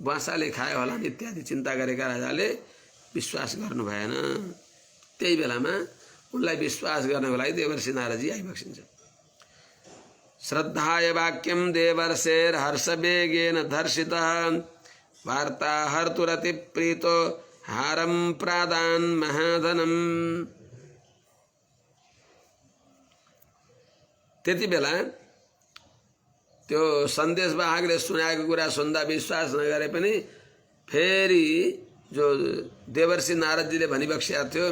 बाँसाले खायो होला इत्यादि चिन्ता गरेका राजाले विश्वास गर्नु भएन। त्यही बेलामा उनलाई विश्वास गर्नको लागि देवर्षि नारदजी आइबक्सिन्छ। श्रद्धाय वाक्यम देवर्षेर हर्षवेगेन धर्षितः वार्ता हर्तुरति प्रीतो हारम प्रादान महाधनम। त्यति बेला त्यो सन्देशवाहकले सुनाएको कुरा सुन्दा विश्वास नगरे पनि फेरि जो देवर्षि नारदजीले भनिबक्सेका थियो,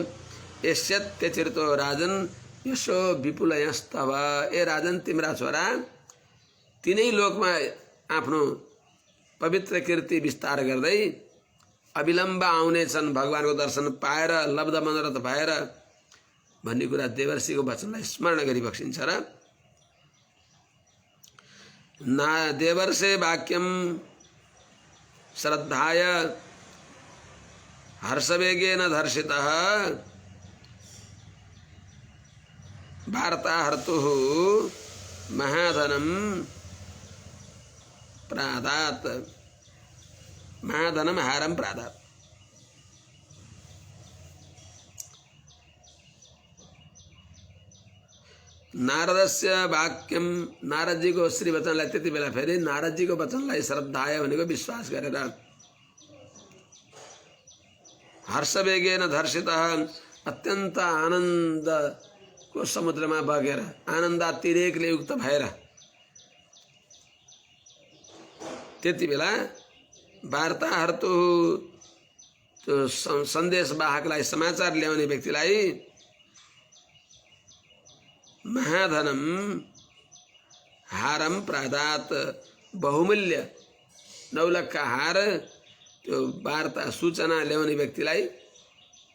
यस्यत्यचिर्तो राजन यसो विपुलयस्तव, ए राजन तिम्रा छोरा तिनै लोकमा आफ्नो पवित्र कीर्ति विस्तार गर्दै अविलम्ब आउनेछन् भगवानको दर्शन पाएर लब्ध मनोरथ भएर भन्ने कुरा देवर्षिको वचनलाई स्मरण गरिबक्सिन्छ र ना देवर्षे वाक्यम श्रद्धाय हर्षवेगेन धर्षितः वार्ता हर्तुः महाधनम प्रादात, महाधनम हारम प्रादात। नारदस्य वाक्यम, नारदजी को श्री वचनलाई त्यति बेला फेरि नारदजी को वचनलाई श्रद्धाय भनेको विश्वास गरेर हर्षवेगेन धर्षितः अत्यन्त आनन्द को समुद्रमा बगेर आनन्दातिरेकले युक्त भएर त्यति बेला वार्ताहर्तु त्यो सन्देशवाहकलाई समाचार ल्याउने व्यक्तिलाई महाधनम हारम प्रादात, बहुमूल्य 9 लाख का हार त्यो वार्ता सूचना ल्याउने व्यक्तिलाई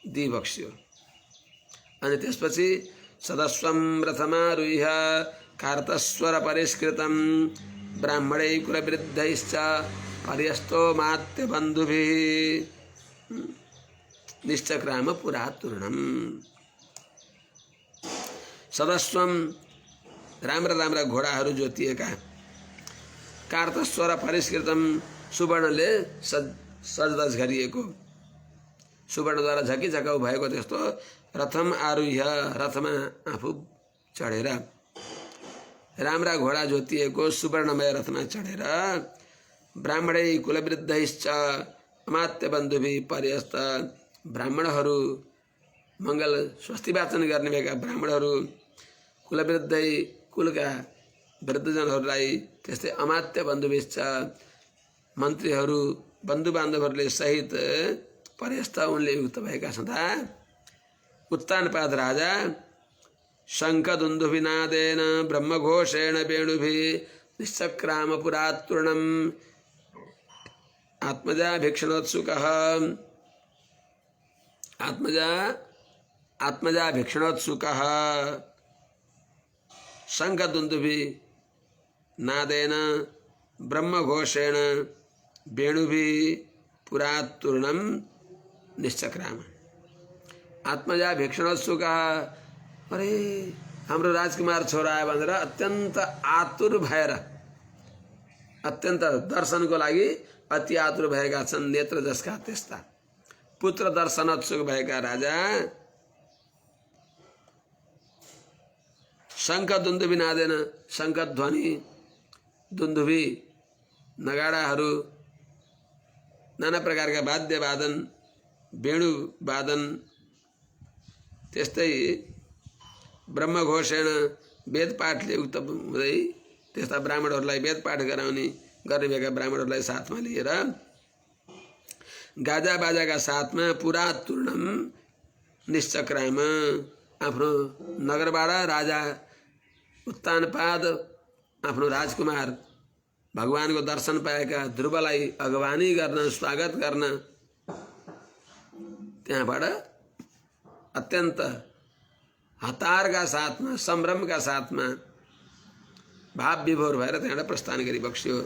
दिइबक्स्यो। अनि त्यसपछि सदस्वम रथमारुह्य कार्तस्वर परिष्कृतम ब्राह्मणै कुलवृद्धैश्च पर्यस्तो मात्य बन्धुभिः निश्चक्राम पुरातुर्णम। सदस्वम राम्रा राम्रा घोडाहरू जोतिएका, कार्तस्वर परिष्कृतम सुवर्णले सजधज गरिएको, सुवर्णद्वारा झकिझकाउ भएको त्यस्तो रथम आरुह्य, रथमा आफू चढेर, राम्रा घोडा जोतिएको सुवर्णमय रथमा चढेर ब्राह्मणै कुलवृद्धैश्च अमात्य बन्धुभिः पर्यस्त, ब्राह्मणहरू मङ्गल स्वस्ति वाचन गर्ने भएका ब्राह्मणहरू, कुलवृद्धै कुलका वृद्धजनहरूलाई, त्यस्तै अमात्य बन्धुभिश्च मन्त्रीहरू बन्धुबान्धवहरूले सहित पर्यस्त उनले युक्त भएका छँदा उत्तानपाद राजा शङ्खदुन्दुभिनादेन ब्रह्मघोषेण वेणुभिः निश्चक्राम पुरातूर्णम् आत्मजा भिक्षणोत्सुकः, आत्मजा भिक्षणोत्सुकः शङ्खदुन्दुभि नादेन ब्रह्मघोषेण वेणुभिः पुरातूर्णम् निश्चक्राम। आत्मजा भिक्षणोत्सुकः, अरे हाम्रो राजकुमार छोरा आयो भनेर अत्यन्त आतुर भएर, अत्यन्त दर्शनको लागि अति आतुर भएका छन् नेत्र जसका त्यस्ता पुत्र दर्शनोत्सुक भएका राजा शङ्ख दुन्दुभि नादेन, शङ्ख ध्वनि, दुन्दुभि नगाडाहरू, नाना प्रकारका वाद्य वादन, वेणु वादन, त्यस्तै ब्रह्मघोषेण वेदपाठले युक्त हुँदै त्यस्ता ब्राह्मणहरूलाई वेदपाठ गराउने गर्ने भएका ब्राह्मणहरूलाई साथमा लिएर गाजा बाजाका साथमा पुरातूर्णम निश्चक्राम, आफ्नो नगरबाट राजा उत्तानपाद आफ्नो राजकुमार भगवानको दर्शन पाएका ध्रुवलाई अगवानी गर्न, स्वागत गर्न त्यहाँबाट अत्यन्त हतारका साथमा, सम्भ्रमका साथमा भाव विभोर भएर त्यहाँबाट प्रस्थान गरिबक्स्यो।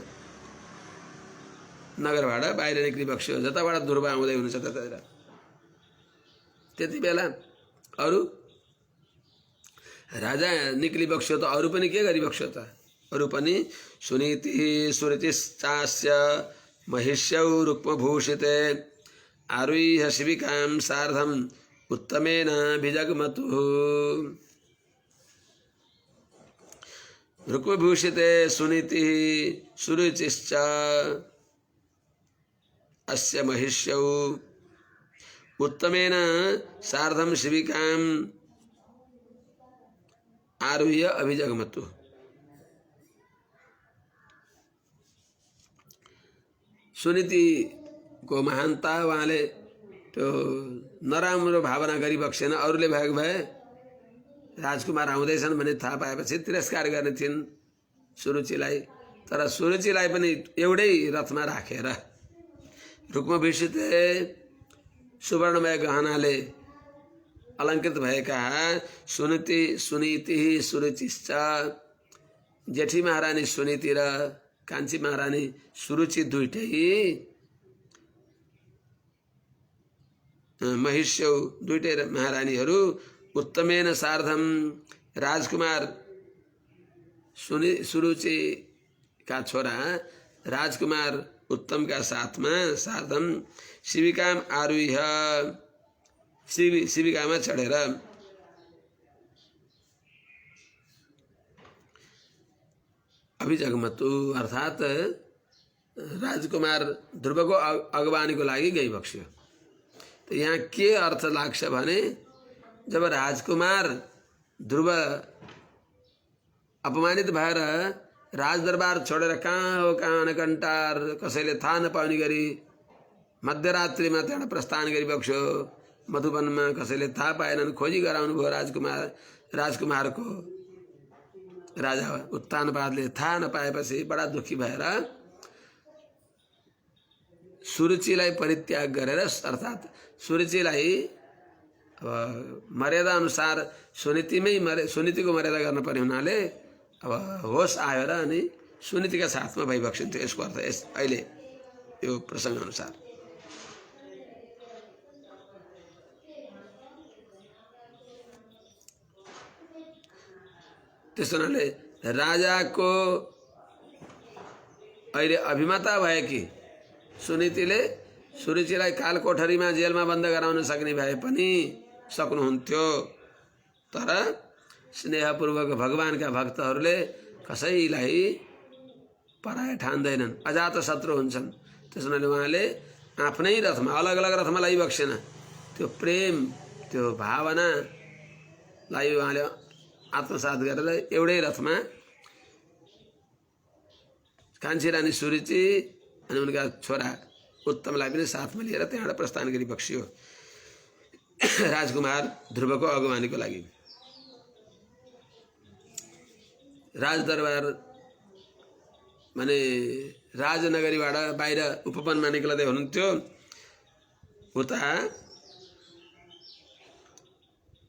नगरबाट बाहिर निक्ली बक्स्यो। जताबाट ध्रुव आउँदै हुनुहुन्छ त्यतातिर। त्यति बेला अरू राजा निक्ली बक्स्यो त अरू पनि के गरी बक्स्यो त? अरू पनि सुनीति सुरतिश्चास्य महिष्यौ रुक्मभूषिते आरुह्य शिबिकां सार्धम उत्तमेन भिजग्मतुः। रुक्मभूषिते सुनीति सुरुचिश्च अस्य महिष्यौ उत्तमेन सार्धम शिबिकां आरुह्य अभिजग्मतुः। सुनीति को महानता उहाँले त्यो नराम्रो भावना गरी बक्सेन। अरूले भएको भए राजकुमार आउँदैछन् भन्ने थाहा पाएपछि तिरस्कार गर्ने थिइन् सुरुचिलाई। तर सुरुचिलाई पनि एउटै रथमा राखेर रुक्मभूषित सुवर्णमय गहनाले अलङ्कृत भएका सुनीति सुरुचिश्च जेठी महारानी सुनीति र कान्छी महारानी सुरुचि दुईटै महिष्यौ दुईटै महारानीहरू उत्तमेन सार्धम राजकुमार सुरुचि का छोरा राजकुमार उत्तम का साथमा सार्धम शिबिकाम आरुह्य शिबिकामा चढेर अभिजग्मतु अर्थात राजकुमार ध्रुवको अगवानीको लागि गई बक्स्यो। तो यहाँ के अर्थ लाग्छ भने जब राजकुमार ध्रुव अपमानित भएर राजदरबार छोडेर कहाँ हो कहाँ अनकन्टार कसैले थाहा नपाउने गरी मध्यरात्रिमा त्यहाँ प्रस्थान गरी बक्स्यो। मधुवनमा कसैले थाहा पाएनन्, खोजी गराउनु भयो राजकुमारको। राजा उत्तानपादले थाहा नपाएपछि बडा दुखी भएर सुरुचिलाई परित्याग गरेर अर्थात सुरुचिलाई मर्यादा अनुसार सुनीतिको मर्यादा गर्न पर्ने हुनाले अब होस आयो र अनि सुनीतिका साथमा भइबक्सिन्थ्यो। यसको अर्थ अहिले यो प्रसङ्ग अनुसार। त्यस हुनाले राजाको अहिले अभिमता भएकी सुनीतिले सुरुचिलाई कालकोठरीमा जेलमा बन्द गराउन सक्ने भए पनि सक्नुहुन्थ्यो। तर स्नेहपूर्वक भगवानका भक्तहरूले कसैलाई पराय ठान्दैनन्, अजात शत्रु हुन्छन्। त्यस हुनाले उहाँले आफ्नै रथमा अलग अलग रथमा लागिबक्सेन। त्यो प्रेम त्यो भावनालाई उहाँले आत्मसात गरेर एउटै रथमा कान्छी रानी सुरुचि अनि उनका छोरा उत्तमलाई पनि साथमा लिएर त्यहाँबाट प्रस्थान गरी बक्सियो राजकुमार ध्रुवको अगवानीको लागि। राजदरबार माने राजनगरीबाट बाहिर उपवनमा निक्लदै हुनुहुन्थ्यो। उता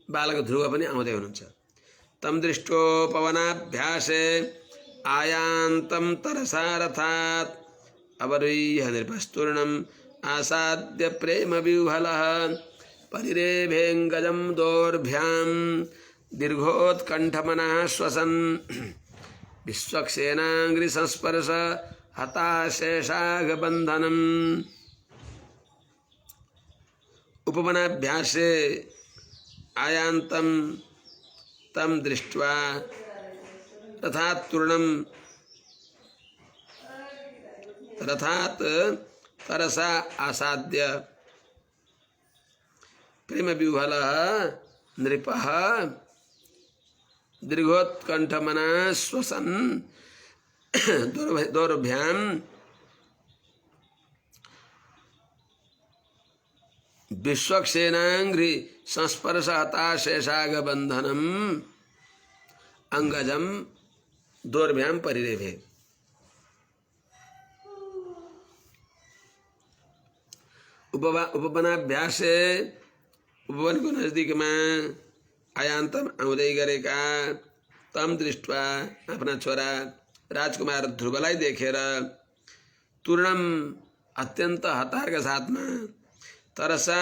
बालक ध्रुव पनि आउँदै हुनुहुन्छ। तम दृष्टोपवनाभ्यासे आयान्तं तरसा रथात् अवरुह्य नृपस्तूर्णम् आसाद्य प्रेम विह्वलः परिरेभेऽङ्गजं दोर्भ्यां दीर्घोत्कण्ठमनः श्वसन् विश्वक्सेनाङ्घ्रि संस्पर्श हताशेषाघबन्धनम्। उपवनाभ्यासे आयान्तं तम दृष्ट्वा रथात् तूर्णम् रथात् तरसा आसाद्य प्रेम विह्वलः नृपः दीर्घोत्कण्ठमनः श्वसन् दोर्भ्यां विश्वक्सेनाङ्घ्रि संस्पर्श हताशेषाघबन्धनम् अंगजम दोर्भ्याम परिरेभे। उपवनाभ्यासे उपवनको नजदीकमा आयान्तम आउँदै गरेका तम दृष्ट्वा आफ्ना छोरा राजकुमार ध्रुवलाई देखेर तूर्णम अत्यन्त हतारका साथमा तरसा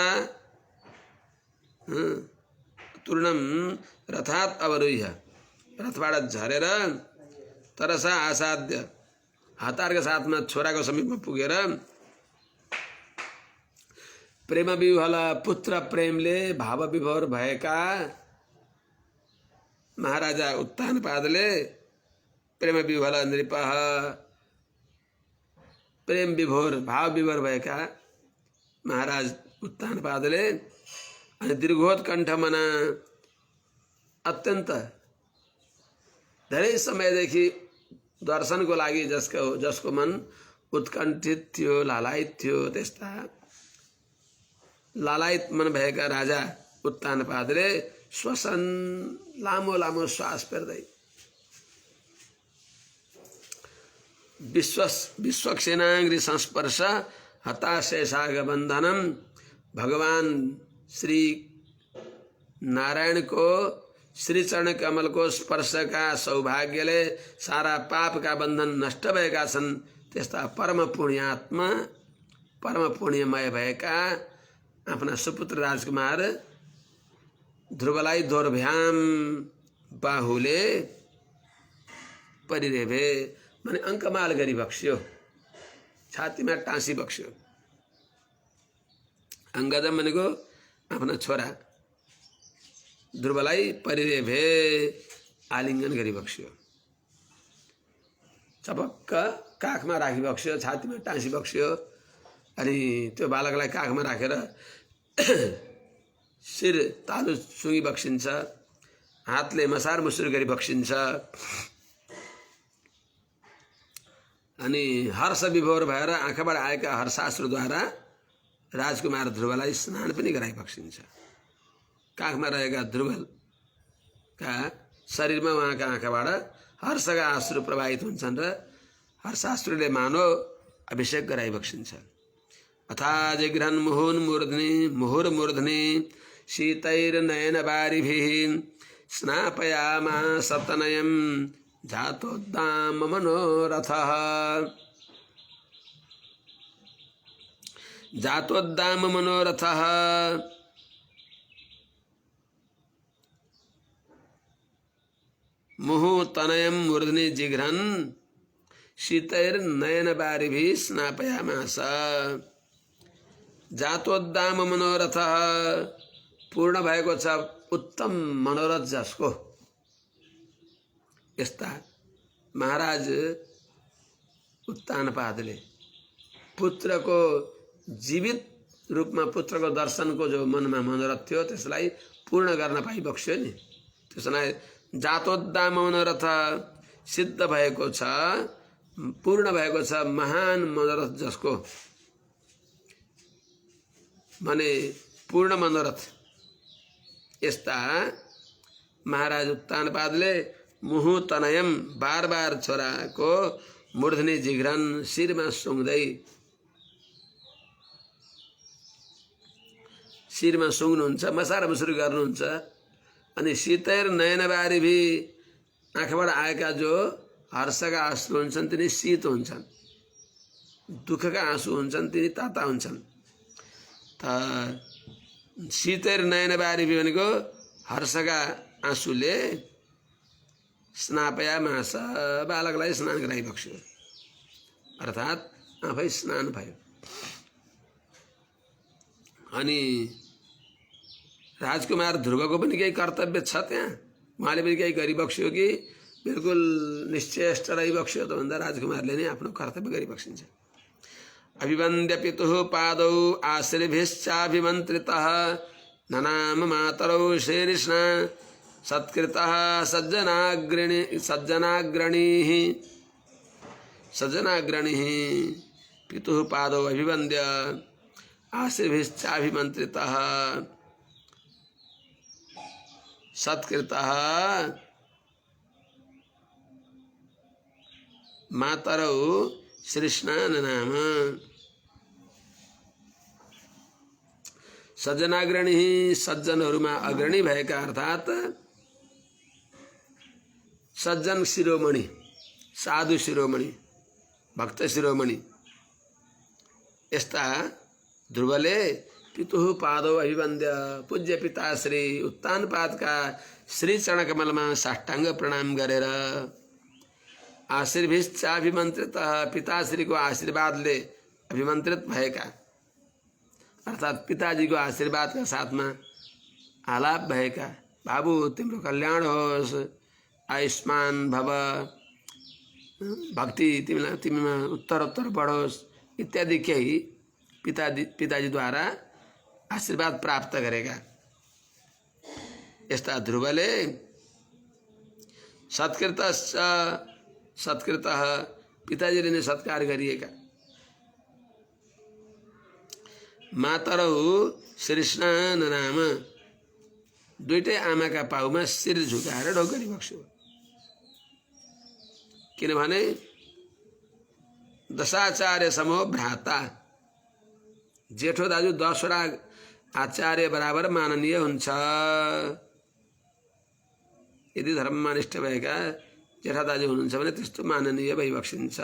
तूर्णम रथात अवरुह्य रथबाट झरेर तरसा आसाध्य हतारका साथमा छोराको समीपमा पुगेर प्रेम विह्वल पुत्र प्रेमले भाव विभोर भएका महाराजा उत्तानपादले प्रेम विह्वल नृपः प्रेम विभोर भाव विभोर भएका महाराज उत्तानपादले अनि दीर्घोत्कण्ठमना अत्यन्त धेरै समयदेखि दर्शनको लागि जसको मन उत्कण्ठित थियो लालायित थियो त्यस्ता लालायित मन भएका राजा उत्तानपादले श्वसन लामो लामो श्वास फेर्दै विश्वक्सेनाङ्ग्री संस्पर्श हताशेषाग बन्धनम भगवान श्री नारायण को श्री चरण कमल को स्पर्श का सौभाग्यले सारा पाप का बंधन नष्ट भएका छन् त्यस्ता परम पुण्यात्मा परम पुण्यमय भएका आफ्ना सुपुत्र राजकुमार ध्रुवलाई दोर्भ्याम बाहुले परिरेभे माने अंकमाल गरी बक्स्यो छातीमा टाँसी बक्स्यो अंगद भनेको आफ्ना छोरा ध्रुवलाई परिरेभे आलिङ्गन गरी बक्स्यो चपक्क काखमा राखी बक्स्यो छातीमा टाँसी बक्स्यो अनि त्यो बालकलाई काखमा राखेर शिर तालु सुँगी बक्सिन्छ हातले मसार मुसुर गरी बक्सिन्छ अनि हर्ष विभोर भएर आँखाबाट आएका हर्षाश्रुद्वारा राजकुमार ध्रुवलाई स्नान पनि गराइ बक्सिन्छ काखमा रहेका ध्रुवका शरीरमा उहाँका आँखाबाट हर्षका आश्रु प्रवाहित हुन्छन् र हर्षाश्रुले मानव अभिषेक गराइ बक्सिन्छ अथा जिघ्रन् मुहुर्मूर्ध्नि शीतैर्नयनबारिभिः स्नापयामास तनयं जातोद्दाम मनोरथः जातोद्दाम मनोरथः मुहुतनयं मूर्ध्नि जिघ्रन् शीतैर्नयनबारिभिः स्नापयामास जातोद्दाम मनोरथ पूर्ण भएको छ उत्तम मनोरथ जसको यस्ता महाराज उत्तानपादले पुत्रको जीवित रूपमा पुत्रको दर्शनको जो मनमा मनोरथ थियो त्यसलाई पूर्ण गर्न पाइ बक्स्यो नि त्यसलाई जातोद्दाम मनोरथ सिद्ध भएको छ पूर्ण भएको छ महान मनोरथ जसको माने पूर्ण मनोरथ यस्ता महाराज उत्तानपादले मुहु तनयम बार बार छोराको मूर्धनि जिघ्रन शिरमा सुँग्नुहुन्छ मसार मुसुर गर्नुहुन्छ अनि शीतैर नयनबारी भी आँखाबाट आएका जो हर्षका आँसु हुन्छन् तिनी शीत हुन्छन् दुःखका आँसु हुन्छन् तिनी ताता हुन्छन् शीतैर नयनबारी भी भनेको हर्षका आँसुले स्नापयामास बालकलाई स्नान गराइबक्स्यो अर्थात् आफै स्नान भयो अनि राजकुमार ध्रुवको पनि केही कर्तव्य छ त्यहाँ उहाँले पनि केही गरिबक्स्यो कि बिल्कुल निश्चेष्ट रहिबक्स्यो त भन्दा राजकुमारले नै आफ्नो कर्तव्य गरिबक्सिन्छ अभिवन्द्य पितुः पादौ आश्रिभिश्चाभिमन्त्रितः ननाम मातरौ श्रीकृष्ण सत्कृतः सज्जनाग्रणीः पितुः पादौ अभिवन्द्य आश्रिभिश्चाभिमन्त्रितः सत्कृतः मातरौ श्रीकृष्ण ननाम सज्जनाग्रणी सज्जनहरूमा अग्रणी भएका अर्थात् सज्जन शिरोमणि साधु शिरोमणि भक्त शिरोमणि यस्ता ध्रुवले पितुः पादौ अभिवन्द्य पूज्य पिता श्री उत्तानपाद का श्री चरण कमलमा साष्टांग प्रणाम गरेर आशीर्भिश्चाभिमन्त्रित पिताश्री को आशीर्वादले अभिमन्त्रित भएका अर्थात् पिताजी को आशीर्वाद का साथमा आलाप भएका बाबु तिम्रो कल्याण होस्, आयुष्मान भव, भक्ति तिमीमा उत्तरोत्तर बढोस् इत्यादि केही पिताजीद्वारा आशीर्वाद प्राप्त गरेका यस्ता ध्रुवले सत्कृतः पिताजीले नै सत्कार गरिएका मातरौ श्रीस्नान नाम दुईटै आमाका पाउमा शिर झुकाएर ढोगरी बक्स्यो। किनभने दशाचार्य समूह भ्राता जेठो दाजु 10वटा आचार्य बराबर माननीय हुन्छ। यदि धर्ममा निष्ठ भएका जेठा दाजु हुनुहुन्छ भने त्यस्तो माननीय भइबक्सिन्छ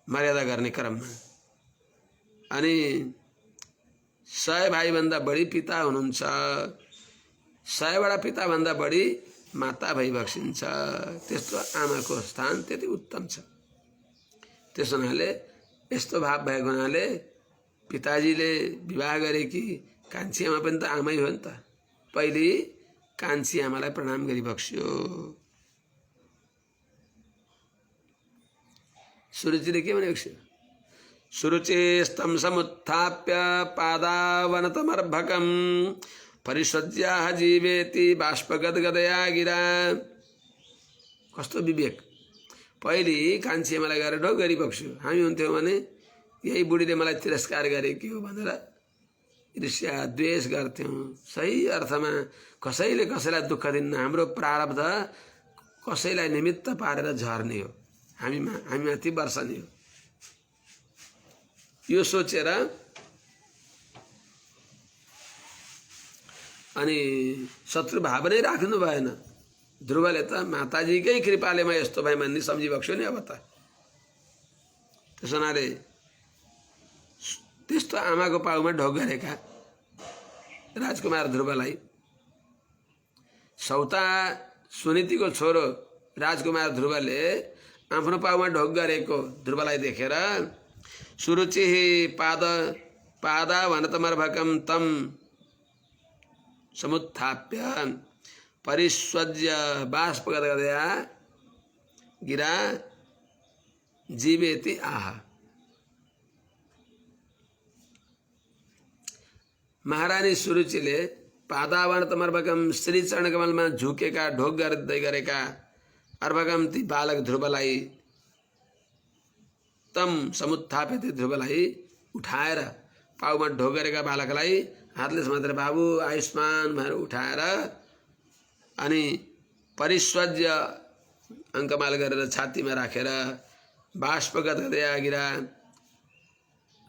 मर्यादा गर्ने क्रममा। अनि 100 भाइभन्दा बढी पिता हुनुहुन्छ, 100वटा पिताभन्दा बढी माता भइबक्सिन्छ। त्यस्तो आमाको स्थान त्यति उत्तम छ। त्यस हुनाले यस्तो भाव भएको हुनाले पिताजीले विवाह गरेकी कान्छी आमा पनि त आमै हो नि त। पहिले कान्छी आमालाई प्रणाम गरिबक्स्यो। सुरुचिले के भनेको छ? सुरुचिस्तं समुत्थाप्य पादावनतमर्भकं परिसज्याः जीवेति बाष्पगदगदया गिरा। कस्तो विवेक! पहिले कान्छी आमालाई गएर ढोग गरिबक्स्यो। हामी हुन्थ्यौँ भने यही बुढीले मलाई तिरस्कार गरेकी हो भनेर ईर्ष्या द्वेष गर्थ्यौँ। सही अर्थमा कसैले कसैलाई दुःख दिन्न। हाम्रो प्रारब्ध कसैलाई निमित्त पारेर झर्ने हो, हामीमाथि वर्षने हो। यो सोचेर अनि शत्रुभाव नै राख्नु भएन। ध्रुवले त माताजीकै कृपाले म यस्तो भए भन्ने सम्झिबक्स्यो नि। अब त त्यस हुनाले त्यस्तो आमाको पाउमा ढोग गरेका राजकुमार ध्रुवलाई सौता सुनीतिको छोरो राजकुमार ध्रुवले आफ्नो पाउमा ढोग गरेको ध्रुवलाई देखेर सुरुचि पादावनतमर्भकं तं समुत्थाप्य परिस्वज्य बाष्पगदगदया गिरा जीवेति आह। महारानी सुरुचिले पादावनतमर्भकं श्री चरण कमलमा झुकेका ढोग गर्दै गरेका अर्भकम ती बालक ध्रुवलाई तम समुत्थाप्य ध्रुवलाई उठाएर पाउमा ढोग गरेका बालकलाई हातले समातेर बाबु आयुष्मान भनेर उठाएर अनि परिस्वज्य अङ्कमाल गरेर छातीमा राखेर बाष्पगदगदया गिरा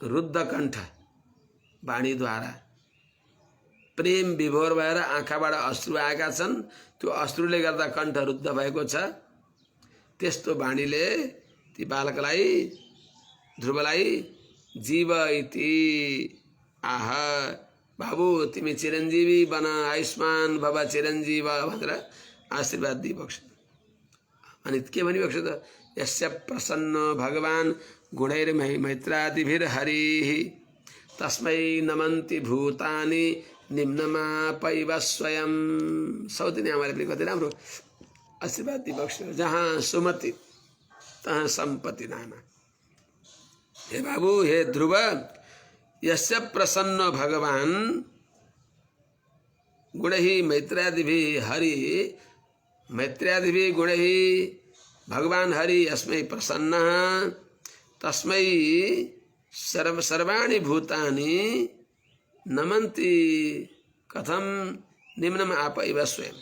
रुद्ध कण्ठ वाणीद्वारा प्रेम विभोर भएर आँखाबाट अश्रु आएका छन्। त्यो अश्रुले गर्दा कण्ठ रुद्ध भएको छ। त्यस्तो वाणीले ती बालकलाई ध्रुवलाई जीव इति आह, बाबु तिमी चिरञ्जीवी बन, आयुष्मान भव चिरञ्जीव भनेर आशीर्वाद दिइबक्स्यो। अनि के भनिबक्स्यो त? यस्य प्रसन्न भगवान् गुणैर्मैत्रादिभिर्हरिः तस्मै नमन्ति भूतानि निम्नमा स्वयं। सौतिनी आमाले पनि कति राम्रो आशीर्वाद दिइबक्स्यो। जहाँ सुमति तहाँ सम्पत्ति नाना। हे बाबु, हे ध्रुव, यस्य प्रसन्न भगवान् गुणैः मैत्रादिभिः हरि, मैत्रादिभिः गुणैः भगवान् हरि यस्मै प्रसन्नः तस्मै सर्वाणि भूतानि नमन्ति कथं निम्नम आपैव स्वयं।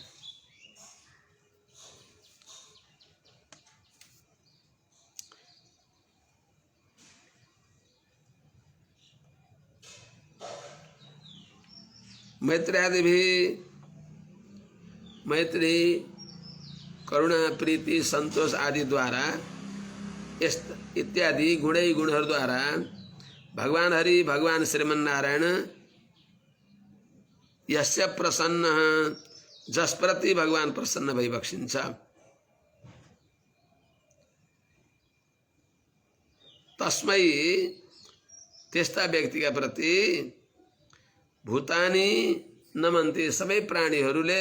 मैत्री करुणा प्रीति संतोष आदि द्वारा इत्यादि गुणै गुणहरूद्वारा भगवान हरि भगवान श्रीमन्नारायण यस्य प्रसन्न जसप्रति भगवान प्रसन्न भई बक्सिन्छ। तस्मै त्यस्ता व्यक्तिका प्रति भूतानि नमन्ति, सबै प्राणीहरूले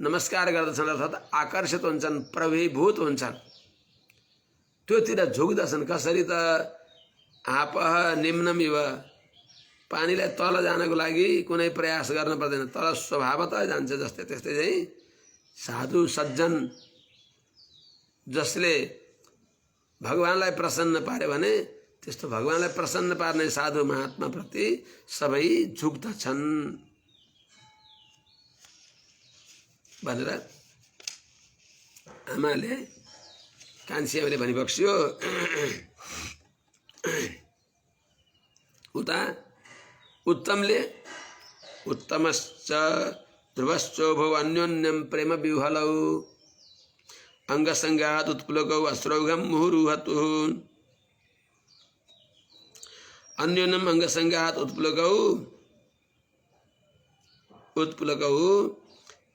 नमस्कार गर्दछन् अर्थात् आकर्षित हुन्छन्, प्रभीभूत हुन्छन्, त्योतिर झुक्दछन्। कसरी त आपः निम्नमिव, पानीलाई तल जानको लागि कुनै प्रयास गर्न पर्दैन, तल स्वभावतः जान्छ जस्तै त्यस्तै चाहिँ साधु सज्जन जसले भगवानलाई प्रसन्न पार्यो भने त्यस्तो भगवानलाई प्रसन्न पार्ने साधु महात्मा प्रति सबै झुक्दछन् भनेर आमाले कान्छीले भनिबक्स्यो। उता उत्तमले उत्तमश्च ध्रुवश्चोभौ अन्योन्यं प्रेम विह्वलौ अंगसंगात् उत्प्लुकौ अश्रौघं मुहुरुहतुः। अन्योन्यम अंगसंगात् उत्प्लुकौ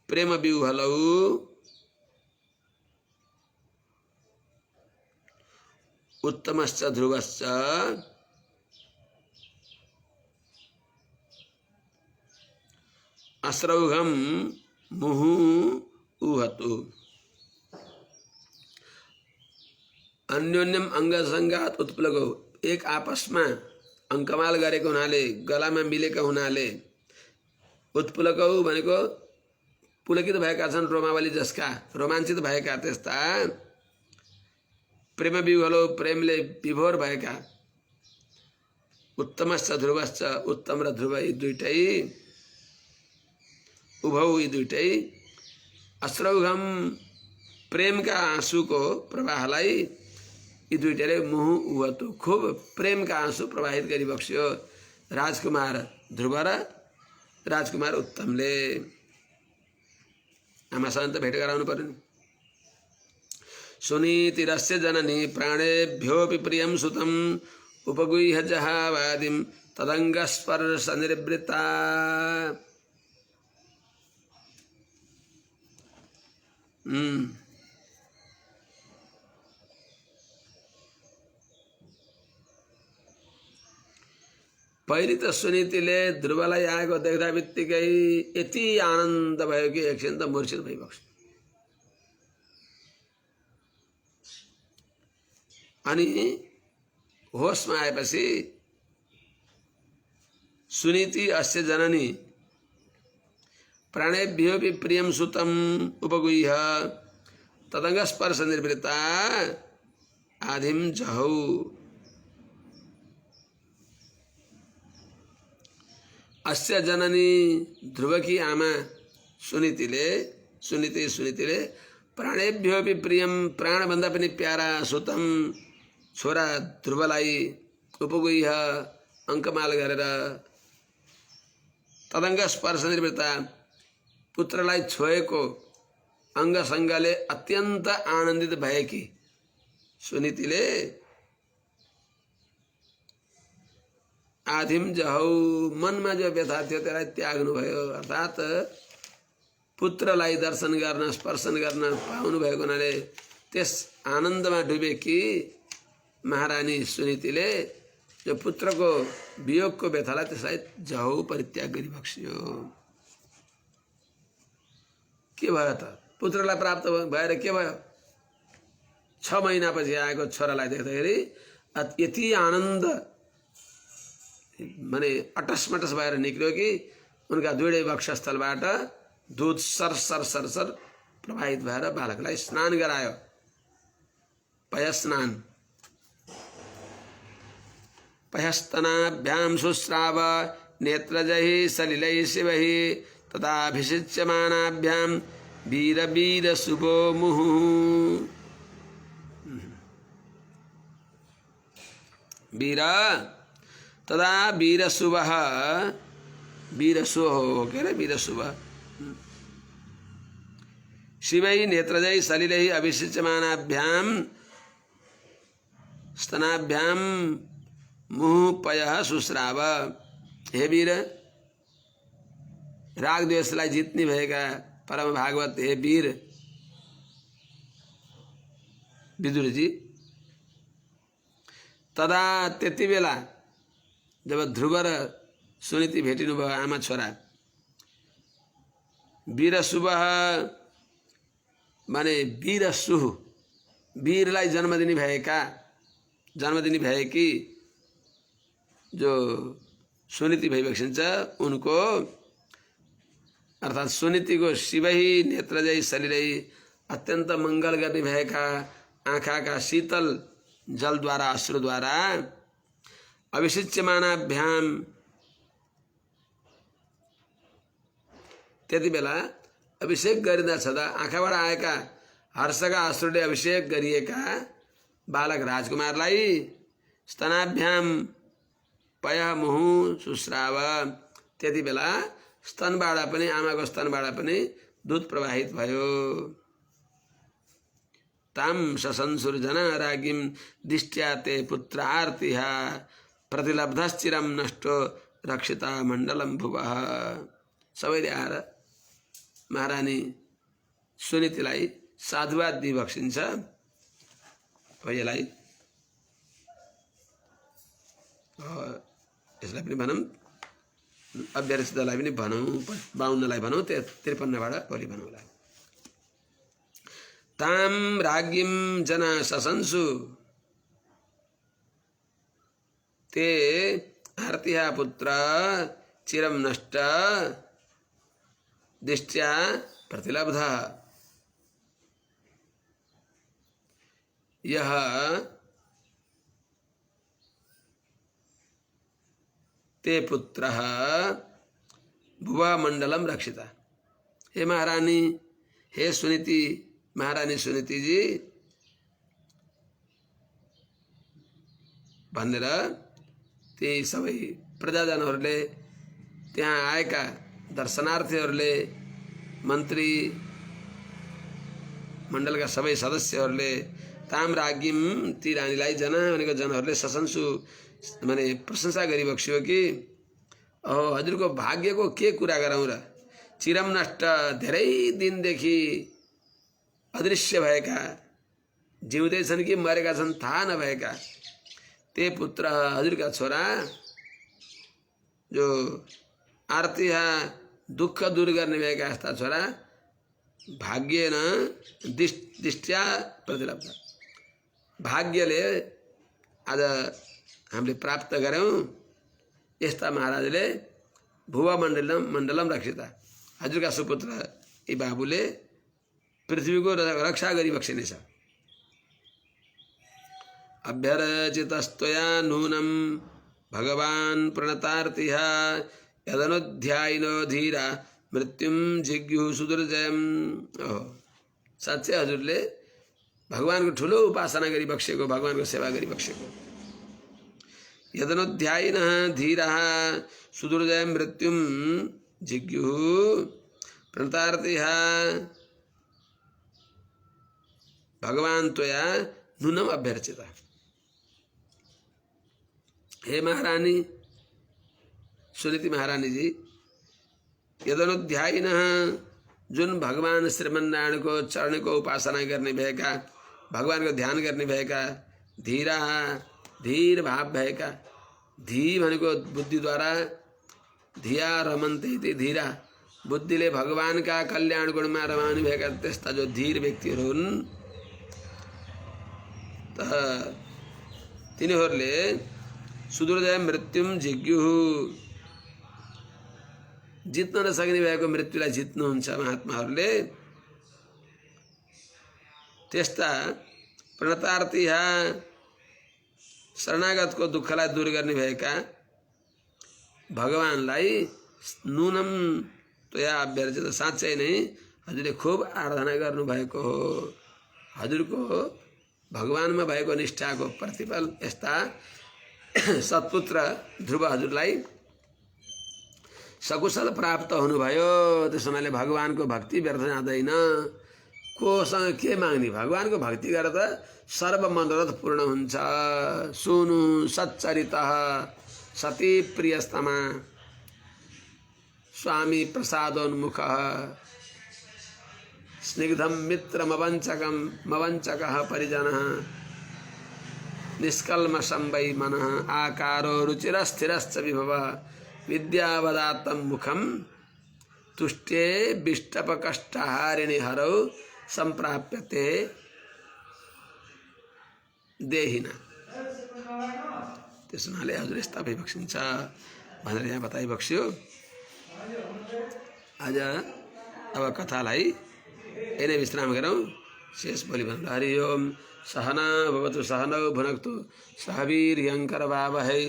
प्रेम विह्वलौ उत्तमश्च ध्रुवश्च अश्रौघं मुहुरुहतुः। अन्योन्यम अंगसंगात् उत्प्लुकौ, एक आपसमा अंकमाल गरेको हुनाले, गलामा मिलेका हुनाले, उत्प्लुकौ भनेको पुलकित भएका छन्, रोमावली जसका, रोमाञ्चित भएका त्यस्ता, प्रेम विह्वलौ प्रेमले विभोर भएका, उत्तमश्च ध्रुवश्च उत्तम र ध्रुव यी दुईटै, उभौ यी दुईटै, अश्रौघम प्रेमका आँसुको प्रवाहलाई यी दुईटैले मुहु उहतु खूब प्रेमका आँसु प्रवाहित गरिबक्स्यो राजकुमार ध्रुव र राजकुमार उत्तमले। आमासँग त भेट गराउनु पर्यो नि। सुनीतिरस्य जननी प्राणेभ्योऽपि प्रियं सुतम् उपगुह्य जहावादिं तदङ्गस्पर्श निर्वृता। पहिले त सुनीतिले ध्रुवलाई आएको देख्दा बित्तिकै यति आनन्द भयो कि एकछिन त मूर्छित भइबक्स्यो। अनि होसमा आएपछि सुनीति अस्य जननी प्राणेभ्योऽपि प्रियं सुतम् उपगुह्य तदङ्गस्पर्श निर्वृता आधिं जहौ। अस्य जननी ध्रुव की आमा सुनीतिले प्राणेभ्योऽपि प्रियं प्राण भन्दा पनि प्यारा सुतम छोरा ध्रुवलाई उपगुह्य अंकमाल गरेर तदङ्ग स्पर्श निर्वृता पुत्रलाई छोएको अंगसंगले अत्यन्त आनन्दित भएकी सुनीतिले आधिम जहौ मनमा जो व्यथा थियो त्यसलाई त्याग्नु भयो। अर्थात् पुत्रलाई दर्शन गर्न स्पर्शन गर्न पाउनु भएको हुनाले त्यस आनन्दमा डुबेकी महारानी सुनीतिले जो पुत्रको वियोगको व्यथालाई त्यसलाई जहौ परित्याग गरिबक्स्यो। के भयो त पुत्रलाई प्राप्त भएर के भयो? 6 महिनापछि आएको छोरालाई देख्दाखेरि यति आनन्द माने अटसमटस भएर निक्ल्यो कि उनका दुईटै वक्षस्थलबाट दूध सरसर सरसर प्रवाहित भएर बालकलाई स्नान गरायो। पयस्नान पयस्तनाभ्यां शुश्राव नेत्रजहि सलिलै शिवहि तथाभिषिच्यमानाभ्यां वीर वीर शुभो मुहुः। वीर तदा वीरशुभः वीरशुभो के रे वीरशुभ शिवै नेत्रजै सलिलै अभिषिच्यमानाभ्यां स्तनाभ्याम मुहुपयः शुश्राव। हे वीर, राग द्वेषलाई जित्ने भएका परम भागवत हे वीर विदुरजी, तदा त्यति बेला जब ध्रुव र सुनीति भेटिनु भयो आमा छोरा, वीर शुभः माने वीर सुह, वीरलाई जन्म दिने भएकी जो सुनीति भइबक्सिन्छ उनको अर्थात् सुनीतिको शिवही नेत्रजय शरीरै अत्यन्त मङ्गल गर्ने भएका आँखाका शीतल जलद्वारा अश्रुद्वारा अभिषिच्यमानाभ्याम, त्यति बेला अभिषेक गरिँदा छँदा आँखाबाट आएका हर्षका अश्रुले अभिषेक गरिएका बालक राजकुमारलाई स्तनाभ्याम पयः मुहु शुश्राव, त्यति बेला स्तनबाट पनि आमाको स्तनबाट पनि दूध प्रवाहित भयो। ताम ससंसुर्जना रागिम दिष्ट्या ते पुत्र आर्तिहा प्रतिलब्धश्चिरम नष्टो रक्षिता मण्डलम भुवः। सबैले आएर महारानी सुनीतिलाई साधुवाद दिइबक्सिन्छ। यसलाई यसलाई पनि भनौँ, अभ्यर्थितलाई पनि भनौँ, 52लाई भनौँ, 53बाट भोलि भनौँला। ताम राज्ञीं जना ससंसु ते आर्तिहा पुत्र चिरम नष्ट दिष्ट्या प्रतिलब्ध। यह ते पुत्र भुवा मंडलम रक्षिता। हे महारानी, हे सुनीति, महारानी सुनीति जी भनेर ती सबै प्रजाजनहरूले, त्यहाँ आएका दर्शनार्थीहरूले, मन्त्री मण्डलका सबै सदस्यहरूले ताम राज्ञीम, ती रानीलाई जना भनेको जनहरूले ससंसु माने प्रशंसा गरिबक्स्यो कि अहो हजुरको भाग्यको के कुरा गरौँ र, चिरम नष्ट धेरै दिनदेखि अदृश्य भएका, जिउँदै छन् कि मरेका छन् थाहा नभएका ते पुत्र, हजुरका छोरा जो आर्तिहा दुःख दूर गर्ने भएका यस्ता छोरा भाग्येन दिष्ट्या प्रतिलब्ध, भाग्यले आज हामीले प्राप्त गऱ्यौँ। यस्ता महाराजले भुवा मण्डलम रक्षिता, हजुरका सुपुत्र यी बाबुले पृथ्वीको रक्षा गरिबक्सिनेछ। अभ्यर्चितस्त्वया नूनं भगवान् प्रणतार्तिहा यदनुध्यायिनो धीरा मृत्युम जिज्ञुः सुदुर्जयम। साँच्चै हजुरले भगवानको ठुलो उपासना गरिबक्सेको, भगवानको सेवा गरिबक्सेको। यदनुध्यायिनः धीरः सुदुर्जयं मृत्युम जिज्ञुः प्रणतार्तिहा भगवान त्वया नूनम अभ्यर्चिता। हे महारानी सुनीति महारानी जी, यदनुध्यायिनः जुन भगवान श्रीमन्नारायण को चरण को उपासना गर्ने भएका, भगवान को ध्यान गर्ने भएका, धीरा धीर भाव भएका, धी भनेको बुद्धिद्वारा, धिया रमन्ते इति धीरा, बुद्धिले भगवान का कल्याण गुणमा रमाउने भएका त्यस्ता जो धीर व्यक्तिहरू हुन्, तिनीहरूले सुदुर्जय मृत्युम जिज्ञुः, जित्न नसक्ने भएको मृत्युलाई जित्नुहुन्छ महात्माहरूले। त्यस्ता प्रणतार्तिहा शरणागतको दुःखलाई दूर गर्ने भएका भगवानलाई नूनम त्वया अभ्यर्चित, साँच्चै नै हजुरले खूब आराधना गर्नुभएको हो। हजुरको भगवानमा भएको निष्ठाको प्रतिफल यस्ता सत्पुत्र ध्रुव हजुरलाई सकुशल प्राप्त हुनुभयो। त्यसो हुनाले भगवानको भक्ति व्यर्थ जाँदैन, कोसँग के माग्ने, भगवानको भक्ति गरेर त सर्व मनोरथ पूर्ण हुन्छ। सुनु सच्चरितः सती प्रियस्तमा स्वामी प्रसादोन्मुखः स्निग्धं मित्रमवञ्चकः परिजनः निष्कल्मषं वै मनः आकारो रुचिरस्थिरश्च विभवः विद्यावदात्तं मुखं तुष्टे विष्टपकष्टहारिणि हरौ सम्प्राप्यते देहिना। त्यस हुनाले हजुर यस्ता भइबक्सिन्छ भनेर यहाँ बताइबक्स्यो। आज अब कथालाई यही विश्राम गरौँ। शेष भोलि भन्दा हरि ओम सहना भवतु सहनौ भुनक्तु सह वीर्यङ्करवावहै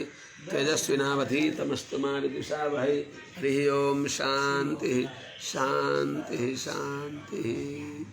तेजस्विनावधीतमस्तु मा विद्विषावहै। हरि ओम शान्ति शान्ति शान्ति।